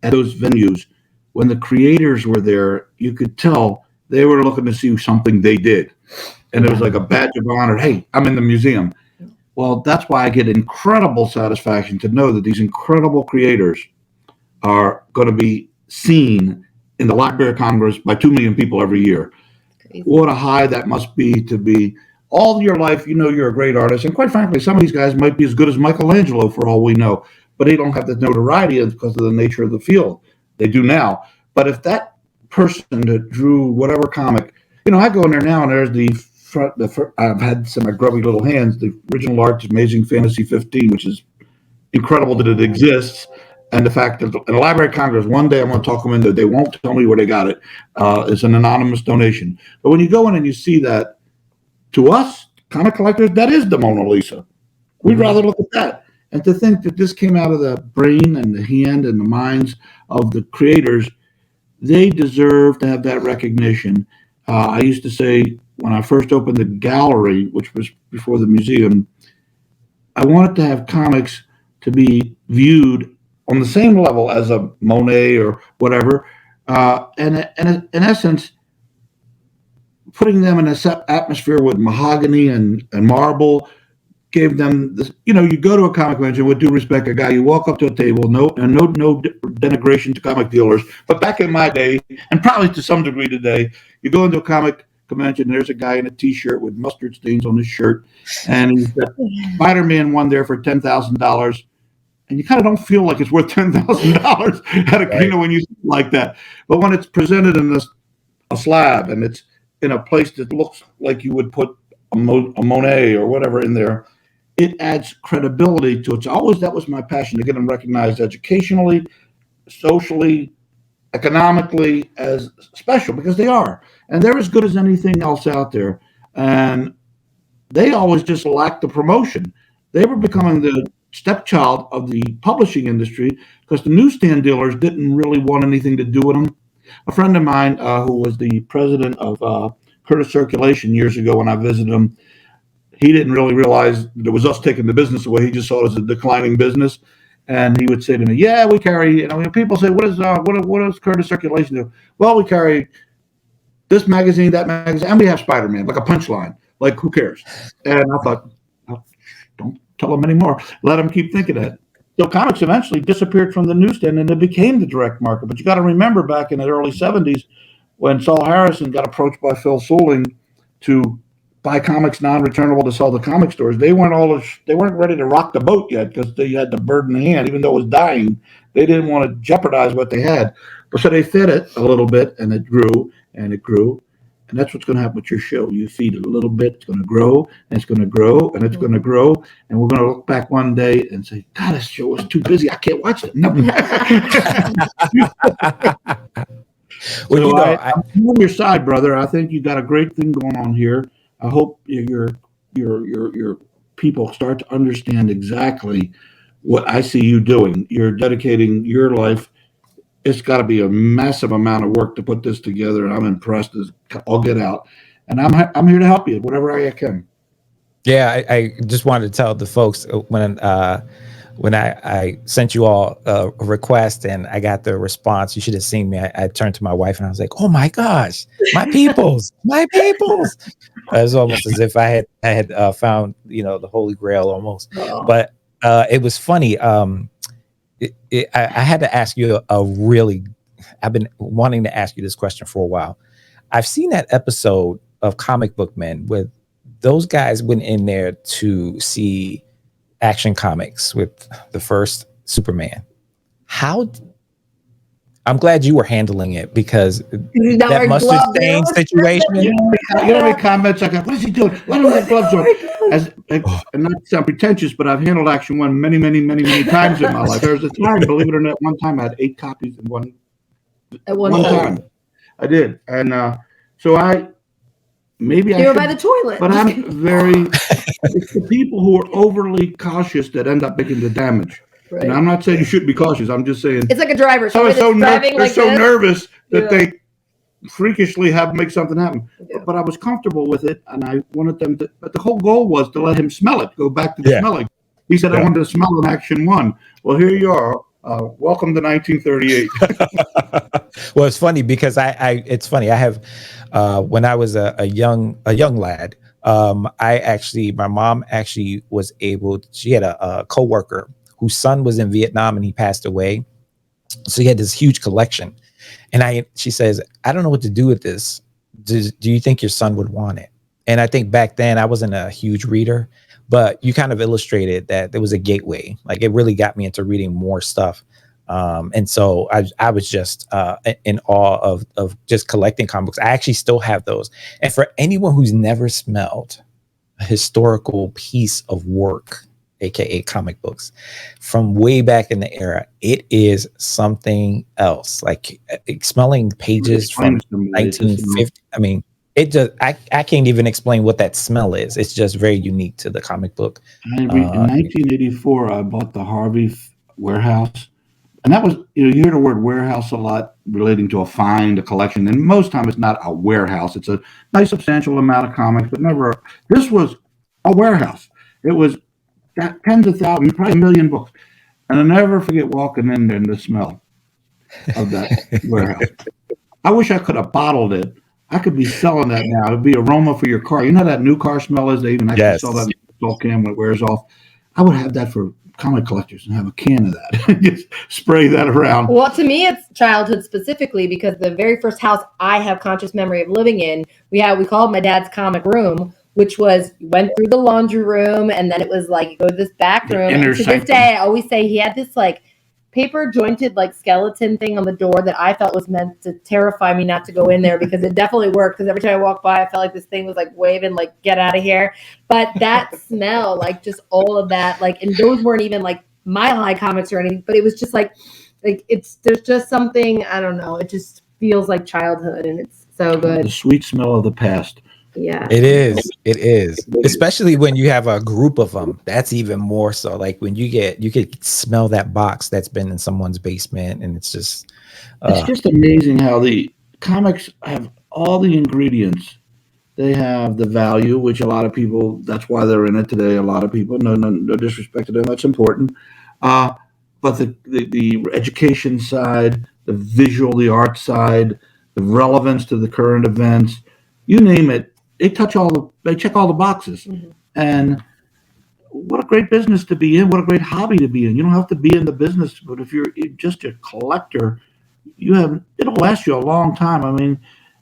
at those venues, when the creators were there, you could tell they were looking to see something they did. And it was like a badge of honor. Hey, I'm in the museum. Well, that's why I get incredible satisfaction to know that these incredible creators are going to be seen in the Library of Congress by 2 million people every year. Crazy. What a high that must be to be all your life. You're a great artist. And quite frankly, some of these guys might be as good as Michelangelo for all we know, but they don't have the notoriety because of the nature of the field. They do now. But if that person that drew whatever comic, I go in there now and there's the front, I've had some of my grubby little hands, the original art, Amazing Fantasy 15, which is incredible that it exists. And the fact that in the Library of Congress, one day I'm going to talk them into, they won't tell me where they got it. It's an anonymous donation. But when you go in and you see that, to us, comic collectors, that is the Mona Lisa. We'd rather look at that. And to think that this came out of the brain and the hand and the minds of the creators, they deserve to have that recognition. I used to say when I first opened the gallery, which was before the museum, I wanted to have comics to be viewed on the same level as a Monet or whatever. And in essence, putting them in an atmosphere with mahogany and marble gave them this. You go to a comic convention, with due respect, a guy, you walk up to a table, no denigration to comic dealers, but back in my day, and probably to some degree today, you go into a comic convention, there's a guy in a t-shirt with mustard stains on his shirt, and he's got Spider-Man one there for $10,000. And you kind of don't feel like it's worth $10,000 at a when you see it like that. But when it's presented in a slab and it's in a place that looks like you would put a Monet or whatever in there, it adds credibility to it. So that was my passion, to get them recognized educationally, socially, economically as special, because they are. And they're as good as anything else out there. And they always just lacked the promotion. They were becoming the stepchild of the publishing industry because the newsstand dealers didn't really want anything to do with them. A friend of mine who was the president of Curtis Circulation years ago, when I visited him, he didn't really realize that it was us taking the business away. He just saw it as a declining business. And he would say to me, "Yeah, we carry." People say, "What does Curtis Circulation do?" Well, we carry this magazine, that magazine, and we have Spider-Man, like a punchline. Like, who cares? And I thought, oh, don't tell them anymore. Let them keep thinking that. So comics eventually disappeared from the newsstand, and it became the direct market. But you got to remember, back in the early '70s, when Saul Harrison got approached by Phil Suling to buy comics non-returnable to sell to comic stores, they weren't ready to rock the boat yet because they had the bird in the hand. Even though it was dying, they didn't want to jeopardize what they had. But so they fed it a little bit, and it grew and it grew. And that's what's going to happen with your show. You feed it a little bit, it's going to grow, and it's going to grow, and it's going to grow. And we're going to look back one day and say, God, this show was too busy. I can't watch it. No. Well, So I'm on your side, brother. I think you got a great thing going on here. I hope your people start to understand exactly what I see you doing. You're dedicating your life. It's got to be a massive amount of work to put this together, and I'm impressed as all get out. And I'm here to help you, whatever I can. Yeah, I just wanted to tell the folks when I sent you all a request and I got the response, you should have seen me. I turned to my wife and I was like, "Oh my gosh, my peoples, my peoples!" It was almost as if I had found the Holy Grail almost. Oh. But it was funny. I had to ask you I've been wanting to ask you this question for a while. I've seen that episode of Comic Book Men with those guys went in there to see Action Comics with the first Superman. I'm glad you were handling it, because that mustard stain situation. You know how many comments I got? What is he doing? Why don't have gloves on? And not to sound pretentious, but I've handled Action One many times in my life. There was a time, believe it or not, one time I had 8 copies in one time. I did, and so maybe they were by the toilet. But I'm it's the people who are overly cautious that end up making the damage. Right. And I'm not saying you shouldn't be cautious. I'm just saying it's like a driver. They're so nervous that they freakishly make something happen. Yeah. But I was comfortable with it, and I wanted them to. But the whole goal was to let him smell it. Go back to the smelling. He said, "I wanted to smell an Action One." Well, here you are. Welcome to 1938. Well, it's funny because it's funny. I have when I was a young lad. My mom actually was able. She had a coworker whose son was in Vietnam and he passed away. So he had this huge collection. And she says, "I don't know what to do with this. Do you think your son would want it?" And I think back then I wasn't a huge reader, but you kind of illustrated that there was a gateway. Like, it really got me into reading more stuff. And so I was just in awe of just collecting comics. I actually still have those. And for anyone who's never smelled a historical piece of work, aka comic books, from way back in the era, it is something else. Like smelling pages from 1950. I mean, it just I can't even explain what that smell is. It's just very unique to the comic book. In 1984, I bought the Harvey warehouse. And that was, you hear the word warehouse a lot relating to a find, a collection. And most time it's not a warehouse. It's a nice substantial amount of comics, but never. This was a warehouse. It was tens of thousands, probably 1 million books. And I'll never forget walking in there and the smell of that warehouse. I wish I could have bottled it. I could be selling that now. It'd be aroma for your car. You know how that new car smell is? They even actually sell that in can when it wears off. I would have that for comic collectors and have a can of that. Just spray that around. Well, to me, it's childhood specifically, because the very first house I have conscious memory of living in, we called my dad's comic room, which was, you went through the laundry room, and then it was like, you go to this back room. And to this day, I always say he had this like paper jointed like skeleton thing on the door that I thought was meant to terrify me not to go in there, because it definitely worked. Because every time I walked by, I felt like this thing was like waving, like, get out of here. But that smell, like just all of that, like, and those weren't even like Mile High comics or anything, but it was just like there's just something, I don't know, it just feels like childhood, and it's so good. The sweet smell of the past. Yeah. It is. Especially when you have a group of them. That's even more so. Like when you could smell that box that's been in someone's basement, and it's just It's just amazing how the comics have all the ingredients. They have the value, which a lot of people, that's why they're in it today. A lot of people, no disrespect to them, that's important. Uh, but the education side, the visual, the art side, the relevance to the current events, you name it, they check all the boxes. Mhm. And what a great business to be in, what a great hobby to be in. You don't have to be in the business, but if you're just a collector, it'll last you a long time. I mean,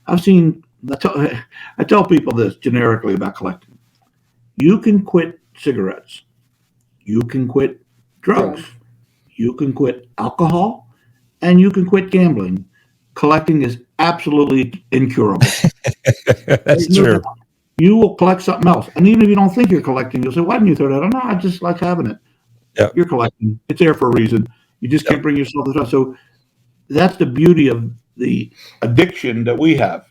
I've seen I tell people this generically about collecting. You can quit cigarettes, you can quit drugs, Drugs. you can quit alcohol, and you can quit gambling. Collecting is absolutely incurable. that's true. You will collect something else, and even if you don't think you're collecting, you'll say, "Why didn't you throw that?" Oh, no, I just like having it. Yep. You're collecting; it's there for a reason. You just can't Yep. bring yourself to stuff. So that's the beauty of the addiction that we have,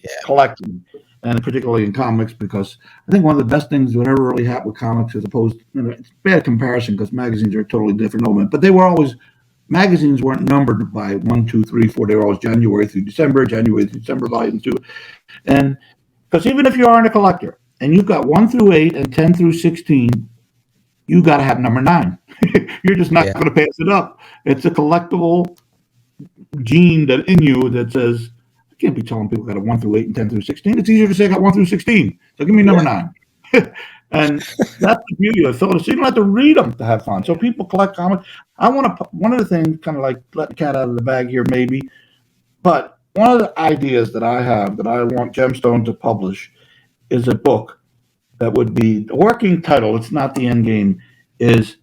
Yeah. collecting, and particularly in comics, because I think one of the best things that ever really happened with comics, as opposed, it's a bad comparison because magazines are a totally different element, but magazines weren't numbered by 1, 2, 3, 4. They were always January through December volumes too. And because even if you aren't a collector and you've got 1 through 8 and 10 through 16, you got to have number 9. You're just not Yeah. going to pass it up. It's a collectible gene that in you that says, I can't be telling people got a 1 through 8 and 10 through 16. It's easier to say I got 1 through 16. So give me number 9. And that's the beauty of it. So you don't have to read them to have fun. So people collect comics. One of the things, kind of like let the cat out of the bag here, maybe, but one of the ideas that I have that I want Gemstone to publish is a book that would be the working title. It's not the end game, is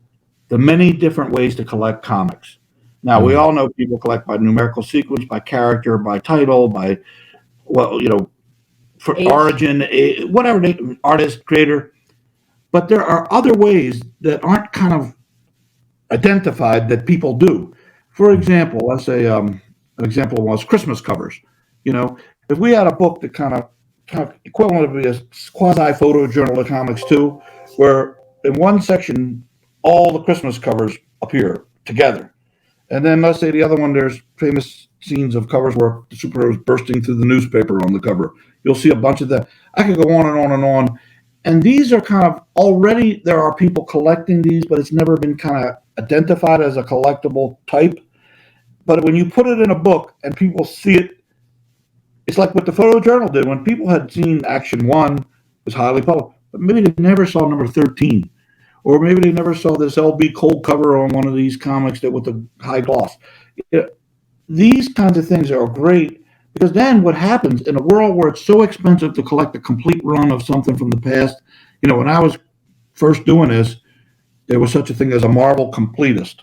the many different ways to collect comics. Now, we all know people collect by numerical sequence, by character, by title, by, for Age. origin, whatever, artist, creator. But there are other ways that aren't kind of identified that people do. For example, let's say an example was Christmas covers. If we had a book that kind of equivalent to be a quasi photo journal of comics too, where in one section all the Christmas covers appear together. And then let's say the other one, there's famous scenes of covers where the superheroes bursting through the newspaper on the cover. You'll see a bunch of that. I could go on and on and on. And these are kind of already, there are people collecting these, but it's never been kind of identified as a collectible type. But when you put it in a book and people see it, it's like what the photo journal did. When people had seen Action 1 was highly published, but maybe they never saw number 13. Or maybe they never saw this LB cold cover on one of these comics that with the high gloss. These kinds of things are great because then what happens in a world where it's so expensive to collect a complete run of something from the past, when I was first doing this, there was such a thing as a Marvel completist.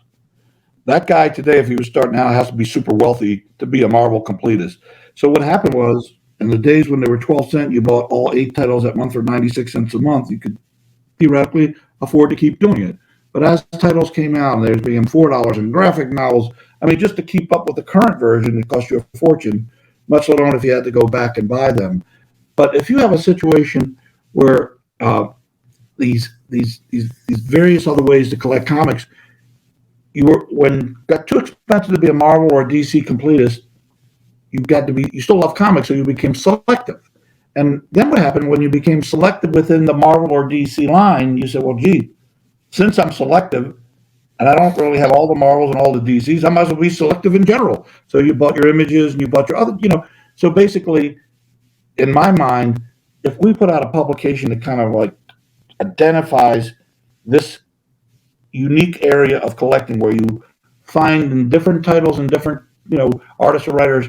That guy today, if he was starting out, has to be super wealthy to be a Marvel completist. So what happened was, in the days when they were 12 cents, you bought all 8 titles at month for 96 cents a month. You could theoretically afford to keep doing it. But as titles came out, and there's being $4 in graphic novels, I mean, just to keep up with the current version, it cost you a fortune, much alone if you had to go back and buy them. But if you have a situation where these various other ways to collect comics, when got too expensive to be a Marvel or a DC completist, you still love comics, so you became selective. And then what happened when you became selective within the Marvel or DC line? You said, well, gee, since I'm selective and I don't really have all the Marvels and all the DCs, I might as well be selective in general. So you bought your images and you bought your other, So basically, in my mind, if we put out a publication that kind of like identifies this unique area of collecting where you find in different titles and different, artists or writers,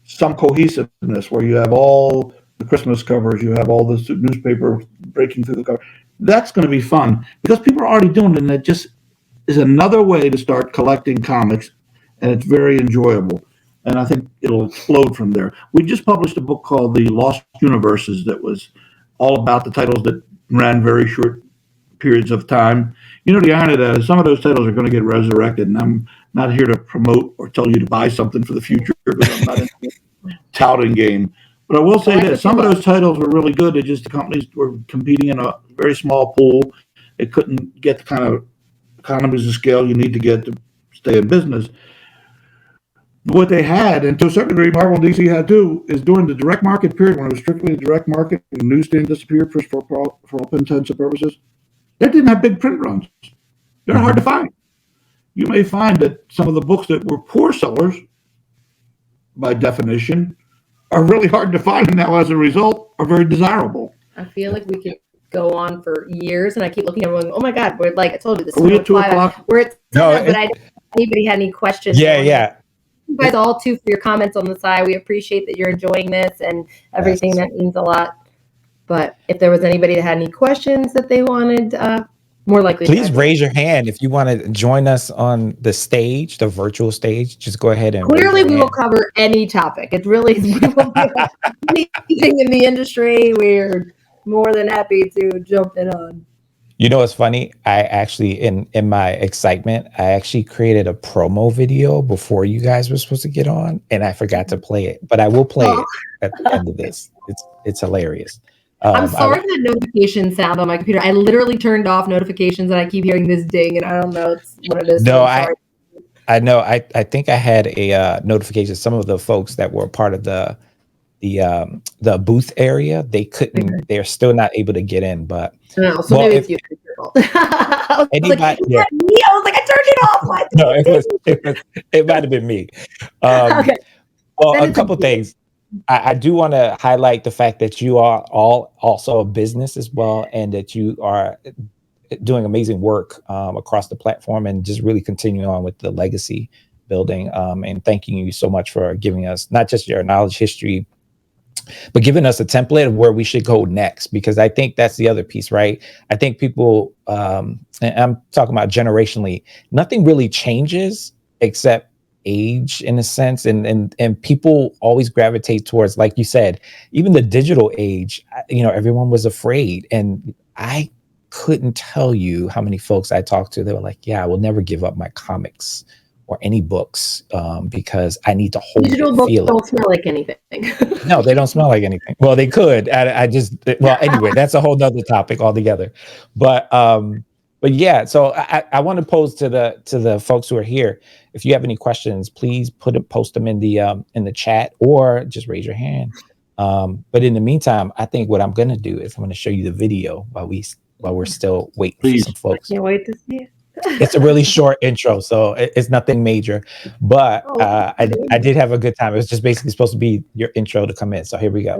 some cohesiveness where you have all the Christmas covers, you have all the newspaper breaking through the cover. That's going to be fun because people are already doing it, and it just is another way to start collecting comics, and it's very enjoyable. And I think it'll explode from there. We just published a book called The Lost Universes that was all about the titles that ran very short periods of time. The irony of that is some of those titles are going to get resurrected, and I'm not here to promote or tell you to buy something for the future because I'm not in the touting game. But I will say I like this: what some you of love. those titles were really good. They just the companies were competing in a very small pool. They couldn't get the kind of economies of scale you need to get to stay in business. What they had, and to a certain degree, Marvel and DC had too, is during the direct market period when it was strictly a direct market, and the newsstand disappeared for all intents and purposes. They didn't have big print runs. They're hard to find. You may find that some of the books that were poor sellers, by definition, are really hard to find, and now as a result, are very desirable. I feel like we could go on for years, and I keep looking at everyone. Oh my God, we're like I told you this. Are we at 2 o'clock? We're at 10, No, but I don't know if anybody had any questions. yeah, yeah. You guys all too for your comments on the side. We appreciate that you're enjoying this and everything. Yes. That means a lot. But if there was anybody that had any questions that they wanted, more likely, Please raise your hand if you want to join us on the stage, the virtual stage. Just go ahead and clearly we will cover any topic. It really is. We will be anything in the industry. We're more than happy to jump in on. You know what's funny? I actually, in my excitement, I actually created a promo video before you guys were supposed to get on, and I forgot to play it. But I will play it at the end of this. It's hilarious. I'm sorry for the notification sound on my computer. I literally turned off notifications, and I keep hearing this ding, and I don't know what it is. No, so I know. I think I had a notification. Some of the folks that were part of the booth area, they couldn't. They're still not able to get in. But no, so maybe it's you. I was like, yeah. Me? I was like, I turned it off. What? No, it might have been me. Okay. Well, a couple things. I do want to highlight the fact that you are all also a business as well, and that you are doing amazing work across the platform, and just really continuing on with the legacy building. And thanking you so much for giving us not just your knowledge, history, but giving us a template of where we should go next, because I think that's the other piece, right? I think people, and I'm talking about generationally, nothing really changes except age in a sense, and people always gravitate towards, like you said, even the digital age. Everyone was afraid, and I couldn't tell you how many folks I talked to. They were like, yeah, I will never give up my comics or any books because I need to hold digital it, books feel don't it. smell like anything. No, they don't smell like anything. Well, they could. Anyway, that's a whole nother topic altogether. But yeah, so I want to pose to the folks who are here. If you have any questions, please post them in the chat, or just raise your hand. But in the meantime, I think what I'm going to do is I'm going to show you the video while we're still waiting for some folks. I can't wait to see it. It's a really short intro, so it's nothing major, but I did have a good time. It was just basically supposed to be your intro to come in. So here we go.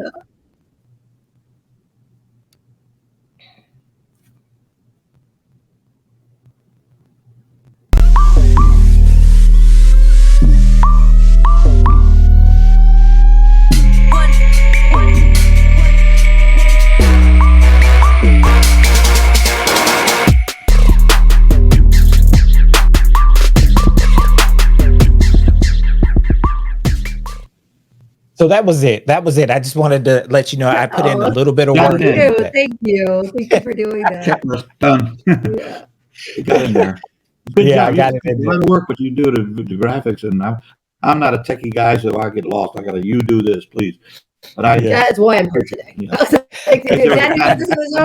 So that was it. I just wanted to let you know I put in a little bit of work. Thank you for doing that. Checklist done. Yeah. You got in there. Good Yeah, job. I got it in there. A lot of work, but you do the graphics, and I'm not a techie guy, so I get lost. I got to you do this, please. But that's why I'm here today. I'm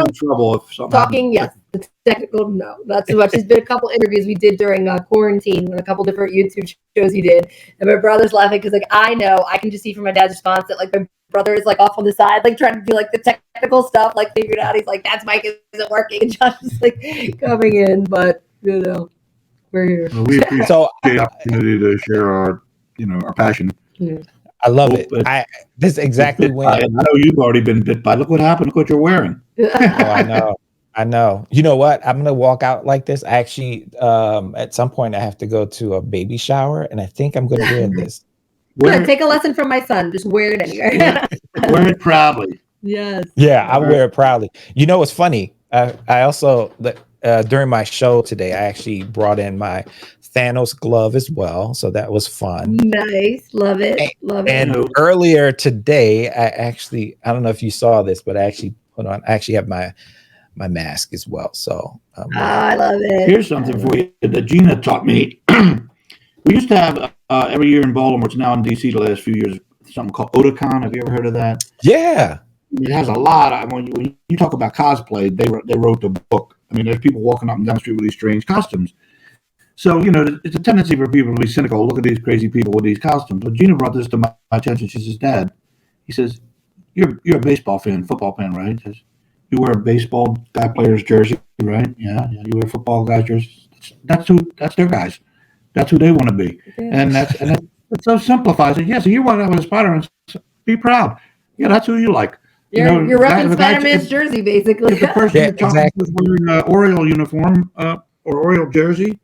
in trouble if something talking. Yes, it's technical. No, not so much. There's been a couple interviews we did during quarantine, and a couple different YouTube shows he did, and my brother's laughing because I know I can just see from my dad's response that my brother is off on the side, trying to do the technical stuff, figured out. He's that's mic isn't working, and Josh is coming in, but we're here. Well, we appreciate the opportunity to share our passion. Yeah. I love it. This is exactly when I know you've already been bit by. Look what happened. Look what you're wearing. I know. You know what? I'm gonna walk out like this. I actually, at some point, I have to go to a baby shower, and I think I'm gonna wear this. Take a lesson from my son. Just wear it anywhere. Wear it proudly. Yes. Yeah, I wear it proudly. You know what's funny? I also during my show today, I actually brought in my Thanos glove as well, so that was fun. Nice, love it. And earlier today, I don't know if you saw this, but I actually have my mask as well. So I love it. Here's something for you that Gina taught me. We used to have every year in Baltimore. It's now in DC the last few years. something called Otakon. Have you ever heard of that? Yeah. It has a lot of, when you talk about cosplay, they wrote the book. I mean, there's people walking up and down the street with these strange costumes. So, it's a tendency for people to be cynical. Look at these crazy people with these costumes. But Gina brought this to my attention. She says, Dad, he says, you're a baseball fan, football fan, right? He says, you wear a baseball guy player's jersey, right? Yeah. You wear a football guy's jersey. That's their guys. That's who they want to be. And that's so simplifies it. Yeah, so you want to have a Spider-Man, be proud. Yeah, that's who you like. You're repping Spider-Man's jersey, basically. If the person you're talking to is wearing an Oriole uniform or Oriole jersey,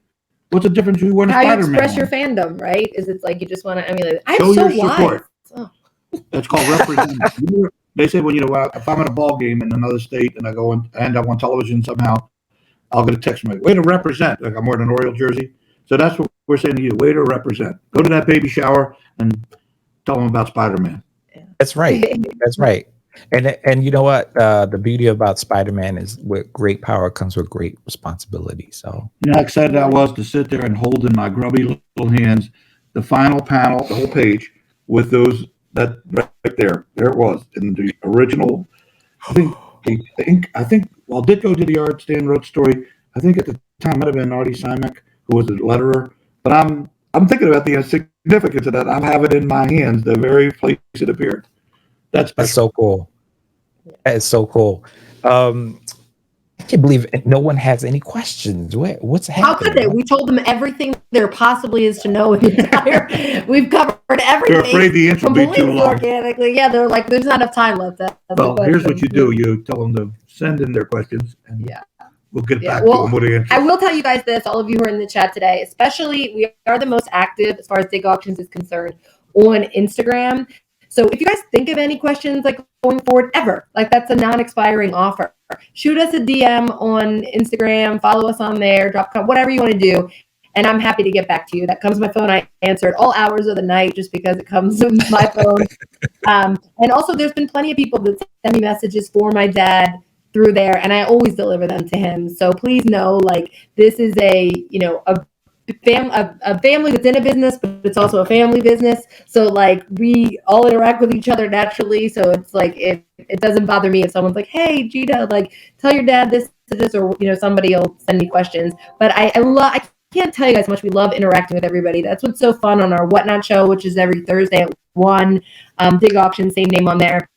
what's the difference between wearing a Spider-Man? How you express your fandom, right? Is it's like you just want to emulate. Show your support. Oh. That's called representing. They say, well, if I'm at a ball game in another state and I go and end up on television somehow, I'll get a text from me, way to represent. Like I'm wearing an Oriole jersey. So that's what we're saying to you, way to represent. Go to that baby shower and tell them about Spider-Man. That's right. That's right. And you know what? The beauty about Spider-Man is with great power comes with great responsibility. So how excited I was to sit there and hold in my grubby little hands the final panel, the whole page with those that right there. There it was in the original. I think while Ditko did the art, Stan wrote the story. I think at the time it might have been Artie Simek who was the letterer. But I'm thinking about the significance of that. I have it in my hands, the very place it appeared. That's so cool. That is so cool. I can't believe no one has any questions. What's happening? How could they? We told them everything there possibly is to know. We've covered everything. They're afraid the answer will be too long. Organically. Yeah, they're like, there's not enough time left. Well, here's what you do. You tell them to send in their questions, and we'll get back to them with the answers. I will tell you guys this, all of you who are in the chat today, especially we are the most active as far as Dig Auctions is concerned on Instagram. So if you guys think of any questions like going forward ever, like that's a non-expiring offer, shoot us a DM on Instagram, follow us on there, drop whatever you want to do. And I'm happy to get back to you. That comes to my phone. I answer at all hours of the night just because it comes to my phone. And also there's been plenty of people that send me messages for my dad through there, and I always deliver them to him. So please know, like, this is a family that's in a business, but it's also a family business. So like we all interact with each other naturally. So it's like it doesn't bother me if someone's like, hey Gina, like tell your dad this or somebody will send me questions. But I can't tell you guys how much we love interacting with everybody. That's what's so fun on our Whatnot show, which is every Thursday at 1. Dig Auction, same name on there.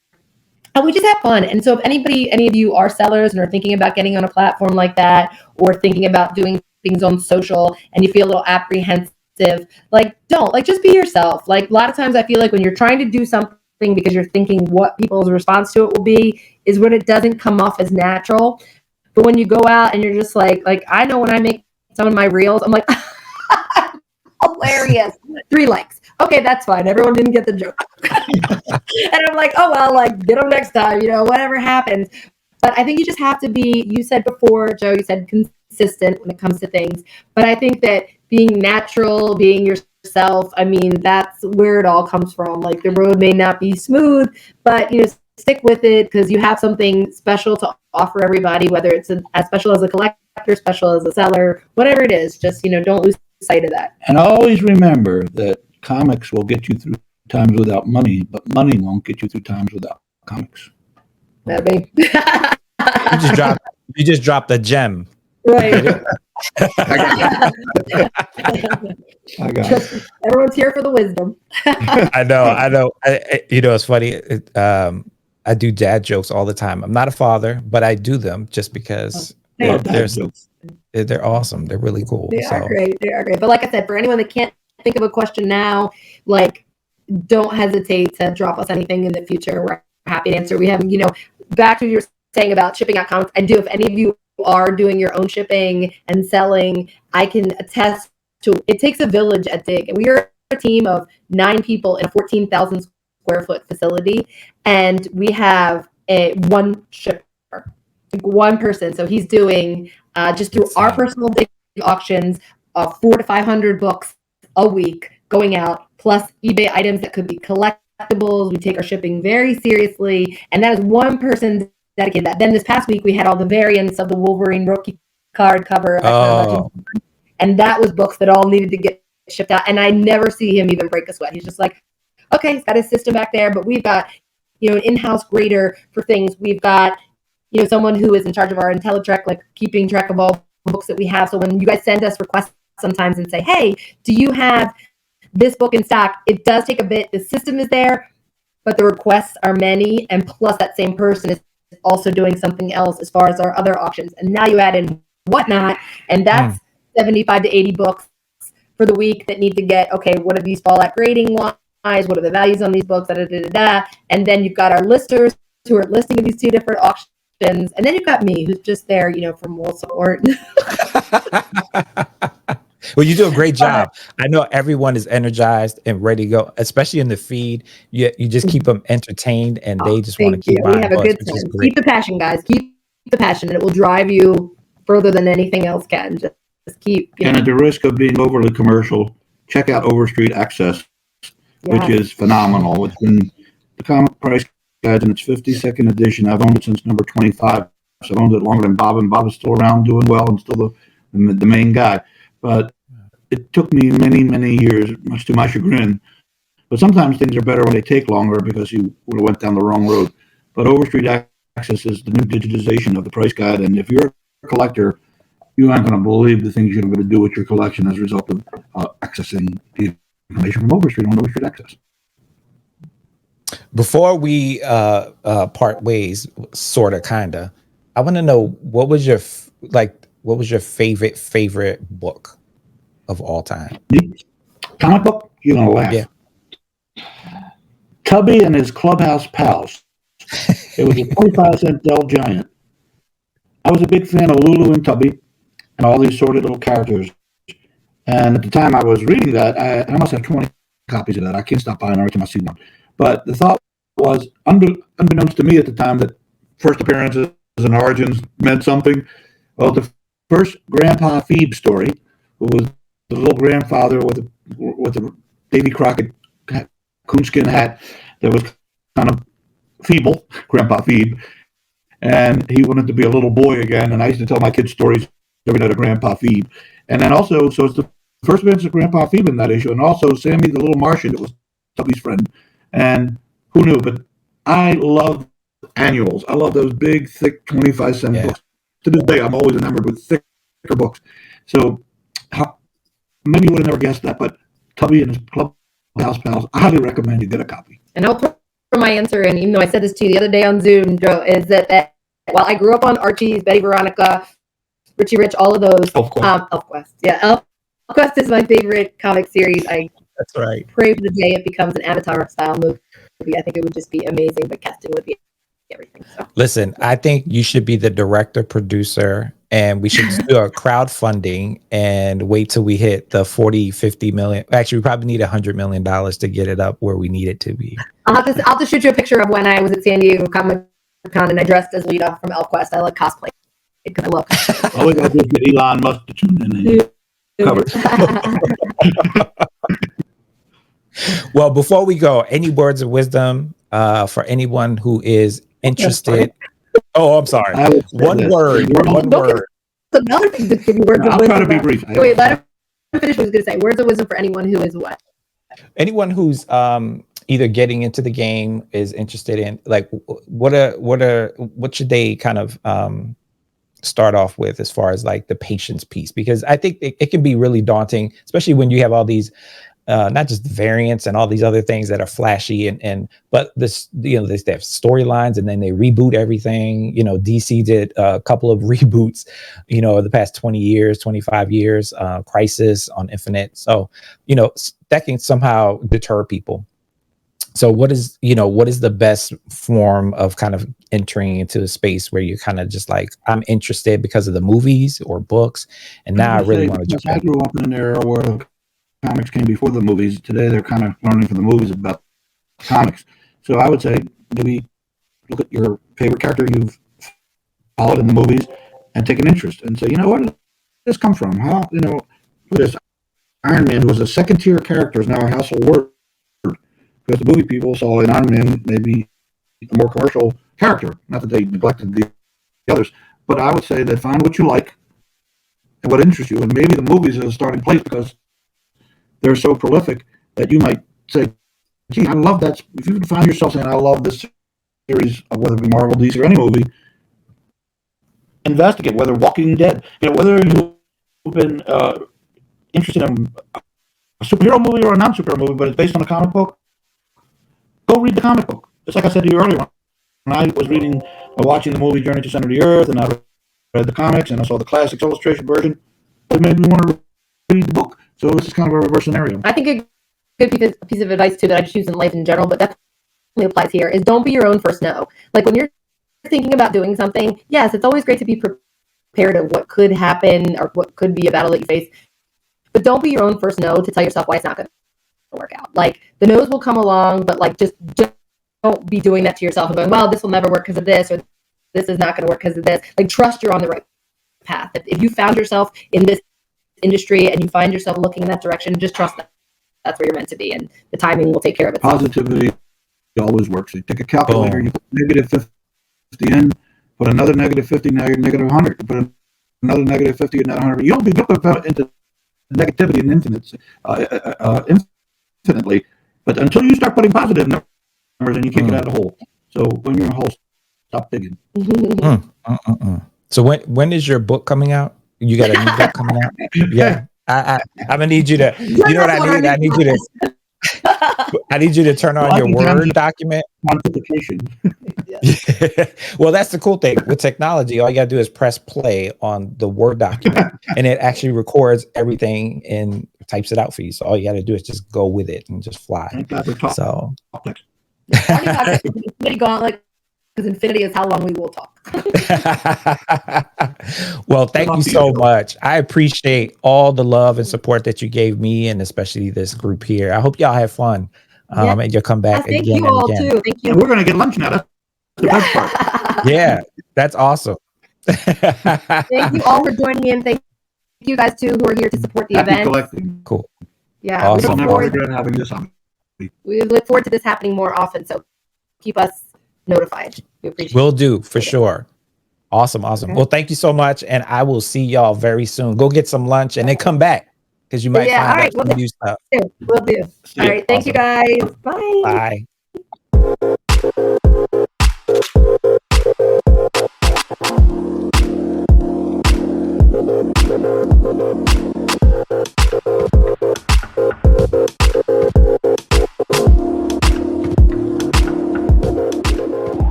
And we just have fun. And so if any of you are sellers and are thinking about getting on a platform like that, or thinking about doing things on social and you feel a little apprehensive, just be yourself. Like a lot of times I feel like when you're trying to do something because you're thinking what people's response to it will be is when it doesn't come off as natural. But when you go out and you're just like I know when I make some of my reels, I'm like, hilarious. 3 likes. Okay, that's fine. Everyone didn't get the joke. And I'm like, oh, well, like, get them next time, whatever happens. But I think you just have to be, you said before, Joe, you said consistent when it comes to things. But I think that being natural, being yourself, I mean, that's where it all comes from. Like, the road may not be smooth, but, stick with it because you have something special to offer everybody, whether it's as special as a collector, special as a seller, whatever it is. Just, don't lose sight of that. And always remember that comics will get you through times without money, but money won't get you through times without comics. That me. You just dropped a gem. Right. I got it. Everyone's here for the wisdom. I know. It's funny. I do dad jokes all the time. I'm not a father, but I do them just because they're awesome. They're really cool. They are great. But like I said, for anyone that can't think of a question now, like, don't hesitate to drop us anything in the future. We're happy to answer. We have, back to what you were saying about shipping out comics. I do. If any of you are doing your own shipping and selling, I can attest to it takes a village at Dig. And we are a team of 9 people in a 14,000 square foot facility. And we have one shipper, one person. So he's doing just through our personal Dig auctions, 400 to 500 books a week going out, plus eBay items that could be collectibles. We take our shipping very seriously. And that is one person dedicated that. Then this past week, we had all the variants of the Wolverine rookie card cover. And that was books that all needed to get shipped out. And I never see him even break a sweat. He's just like, okay, he's got his system back there, but we've got, an in-house grader for things. We've got, someone who is in charge of our IntelliTrack, like keeping track of all the books that we have. So when you guys send us requests sometimes and say, hey, do you have this book in stock? It does take a bit. The system is there, but the requests are many. And plus that same person is also doing something else as far as our other auctions. And now you add in Whatnot, and that's 75 to 80 books for the week that need to get, okay, what do these fall at grading wise? What are the values on these books? And then you've got our listers who are listing in these two different auctions. And then you've got me who's just there, for moral support. Well, you do a great job. I know everyone is energized and ready to go, especially in the feed. You just keep them entertained, and they just want to keep buying books, which is great. Keep the passion, guys. Keep the passion, and it will drive you further than anything else can. Just keep. And at the risk of being overly commercial, check out Overstreet Access, which is phenomenal. It's been the comic price guide in its 52nd edition. I've owned it since number 25, so I've owned it longer than Bob, and Bob is still around doing well and still the main guy. But it took me many, many years, much to my chagrin. But sometimes things are better when they take longer because you would have went down the wrong road. But Overstreet Access is the new digitization of the price guide. And if you're a collector, you aren't going to believe the things you're going to do with your collection as a result of accessing the information from Overstreet on Overstreet Access. Before we part ways, sort of, kind of, I want to know what was your favorite book of all time? Comic book? You're going to laugh. Yeah. Tubby and his Clubhouse Pals. It was a 25-cent Dell Giant. I was a big fan of Lulu and Tubby and all these sordid little characters. And at the time I was reading that, I must have 20 copies of that. I can't stop buying every time I see one. But the thought was, unbeknownst to me at the time, that first appearances and origins meant something. Well, the first Grandpa Phoebe story, who was the little grandfather with a Davy Crockett coonskin hat that was kind of feeble, Grandpa Phoebe, and he wanted to be a little boy again. And I used to tell my kids stories every night of Grandpa Phoebe. And then also, so it's the first appearance of Grandpa Phoebe in that issue, and also Sammy the Little Martian, that was Tubby's friend. And who knew? But I love annuals. I love those big, thick 25-cent books. To this day, I'm always enamored with thicker books. So maybe you would have never guessed that, but Tubby and his Clubhouse Pals, I highly recommend you get a copy. And I'll put my answer in, even though I said this to you the other day on Zoom, Joe, is that while I grew up on Archie's, Betty Veronica, Richie Rich, all of those. ElfQuest. Yeah, ElfQuest is my favorite comic series. That's right. Pray for the day it becomes an Avatar-style movie. I think it would just be amazing, but casting would be everything. So. Listen, I think you should be the director, producer, and we should do a crowdfunding and wait till we hit the 40, 50 million. Actually, we probably need $100 million to get it up where we need it to be. I'll have to shoot you a picture of when I was at San Diego Comic Con and I dressed as Lita from ElfQuest. I like cosplay because I love cosplay. All we got to do is get Elon Musk to tune in and cover it. Well, before we go, any words of wisdom for anyone who is interested? Oh, I'm sorry. One word. Another thing to give you words of wisdom. I'll try to be brief. Wait, let him finish what I was going to say. Words of wisdom for anyone who is what? Anyone who's either getting into the game, is interested in, like, what should they kind of start off with as far as like the patience piece? Because I think it can be really daunting, especially when you have all these not just variants and all these other things that are flashy but this, they have storylines and then they reboot everything. DC did a couple of reboots, the past 20 years, 25 years, Crisis on Infinite. So, that can somehow deter people. So what is the best form of kind of entering into a space where you're kind of just like, I'm interested because of the movies or books, and now I really want to jump in. I grew up in an era where comics came before the movies. Today they're kind of learning from the movies about comics. So I would say maybe look at your favorite character you've followed in the movies and take an interest and say, where did this come from? How, look at this Iron Man, who was a second-tier character, is now a household word because the movie people saw in Iron Man maybe a more commercial character. Not that they neglected the others, but I would say that find what you like and what interests you, and maybe the movies is a starting place because they're so prolific that you might say, Gee, I love that. If you find yourself saying, I love this series, whether it be Marvel, DC, or any movie, investigate whether Walking Dead, whether you've been interested in a superhero movie or a non-superhero movie, but it's based on a comic book, go read the comic book. It's like I said to you earlier, when I was watching the movie Journey to Center of the Earth, and I read the comics, and I saw the Classics illustration version, it made me want to read the book. So this is kind of a reverse scenario. I think a good piece of advice too that I just use in life in general, but definitely applies here, is don't be your own first no. Like when you're thinking about doing something, yes, it's always great to be prepared of what could happen or what could be a battle that you face, but don't be your own first no to tell yourself why it's not going to work out. Like the no's will come along, but like just don't be doing that to yourself and going, well, this will never work because of this, or this is not going to work because of this. Like trust you're on the right path. If you found yourself in this industry and you find yourself looking in that direction, just trust that that's where you're meant to be, and the timing will take care of itself. Positivity always works. You take a calculator, you put negative 50 in, put another negative 50, now you're negative 100. You put another negative 50, you're not 100. You don't be jumping into negativity and infinitely, but until you start putting positive numbers in, you can't get out of the hole. So when you're in a hole, stop digging. So when is your book coming out? You got a new book coming out? Yeah. I'm gonna need you to. You know what I need? I need you to. I need you to turn on your Word document. Multiplication. Well, that's the cool thing with technology. All you gotta do is press play on the Word document, and it actually records everything and types it out for you. So all you gotta do is just go with it and just fly. So. Gauntlet, because infinity is how long we will talk. Well, thank you so much. I appreciate all the love and support that you gave me, and especially this group here. I hope y'all have fun, and you'll come back again. Thank you all too. Thank you. And we're going to get lunch now. That's the best part. Yeah, that's awesome. Thank you all for joining in. Thank you guys too who are here to support the event. Collecting. Cool. Yeah, awesome. We look forward to this happening more often. So keep us notified. We appreciate it. Will do for sure. Awesome. Okay. Well, thank you so much, and I will see y'all very soon. Go get some lunch and then come back because you might find out some new stuff. We'll do. All right. Thank you guys. Bye. Bye.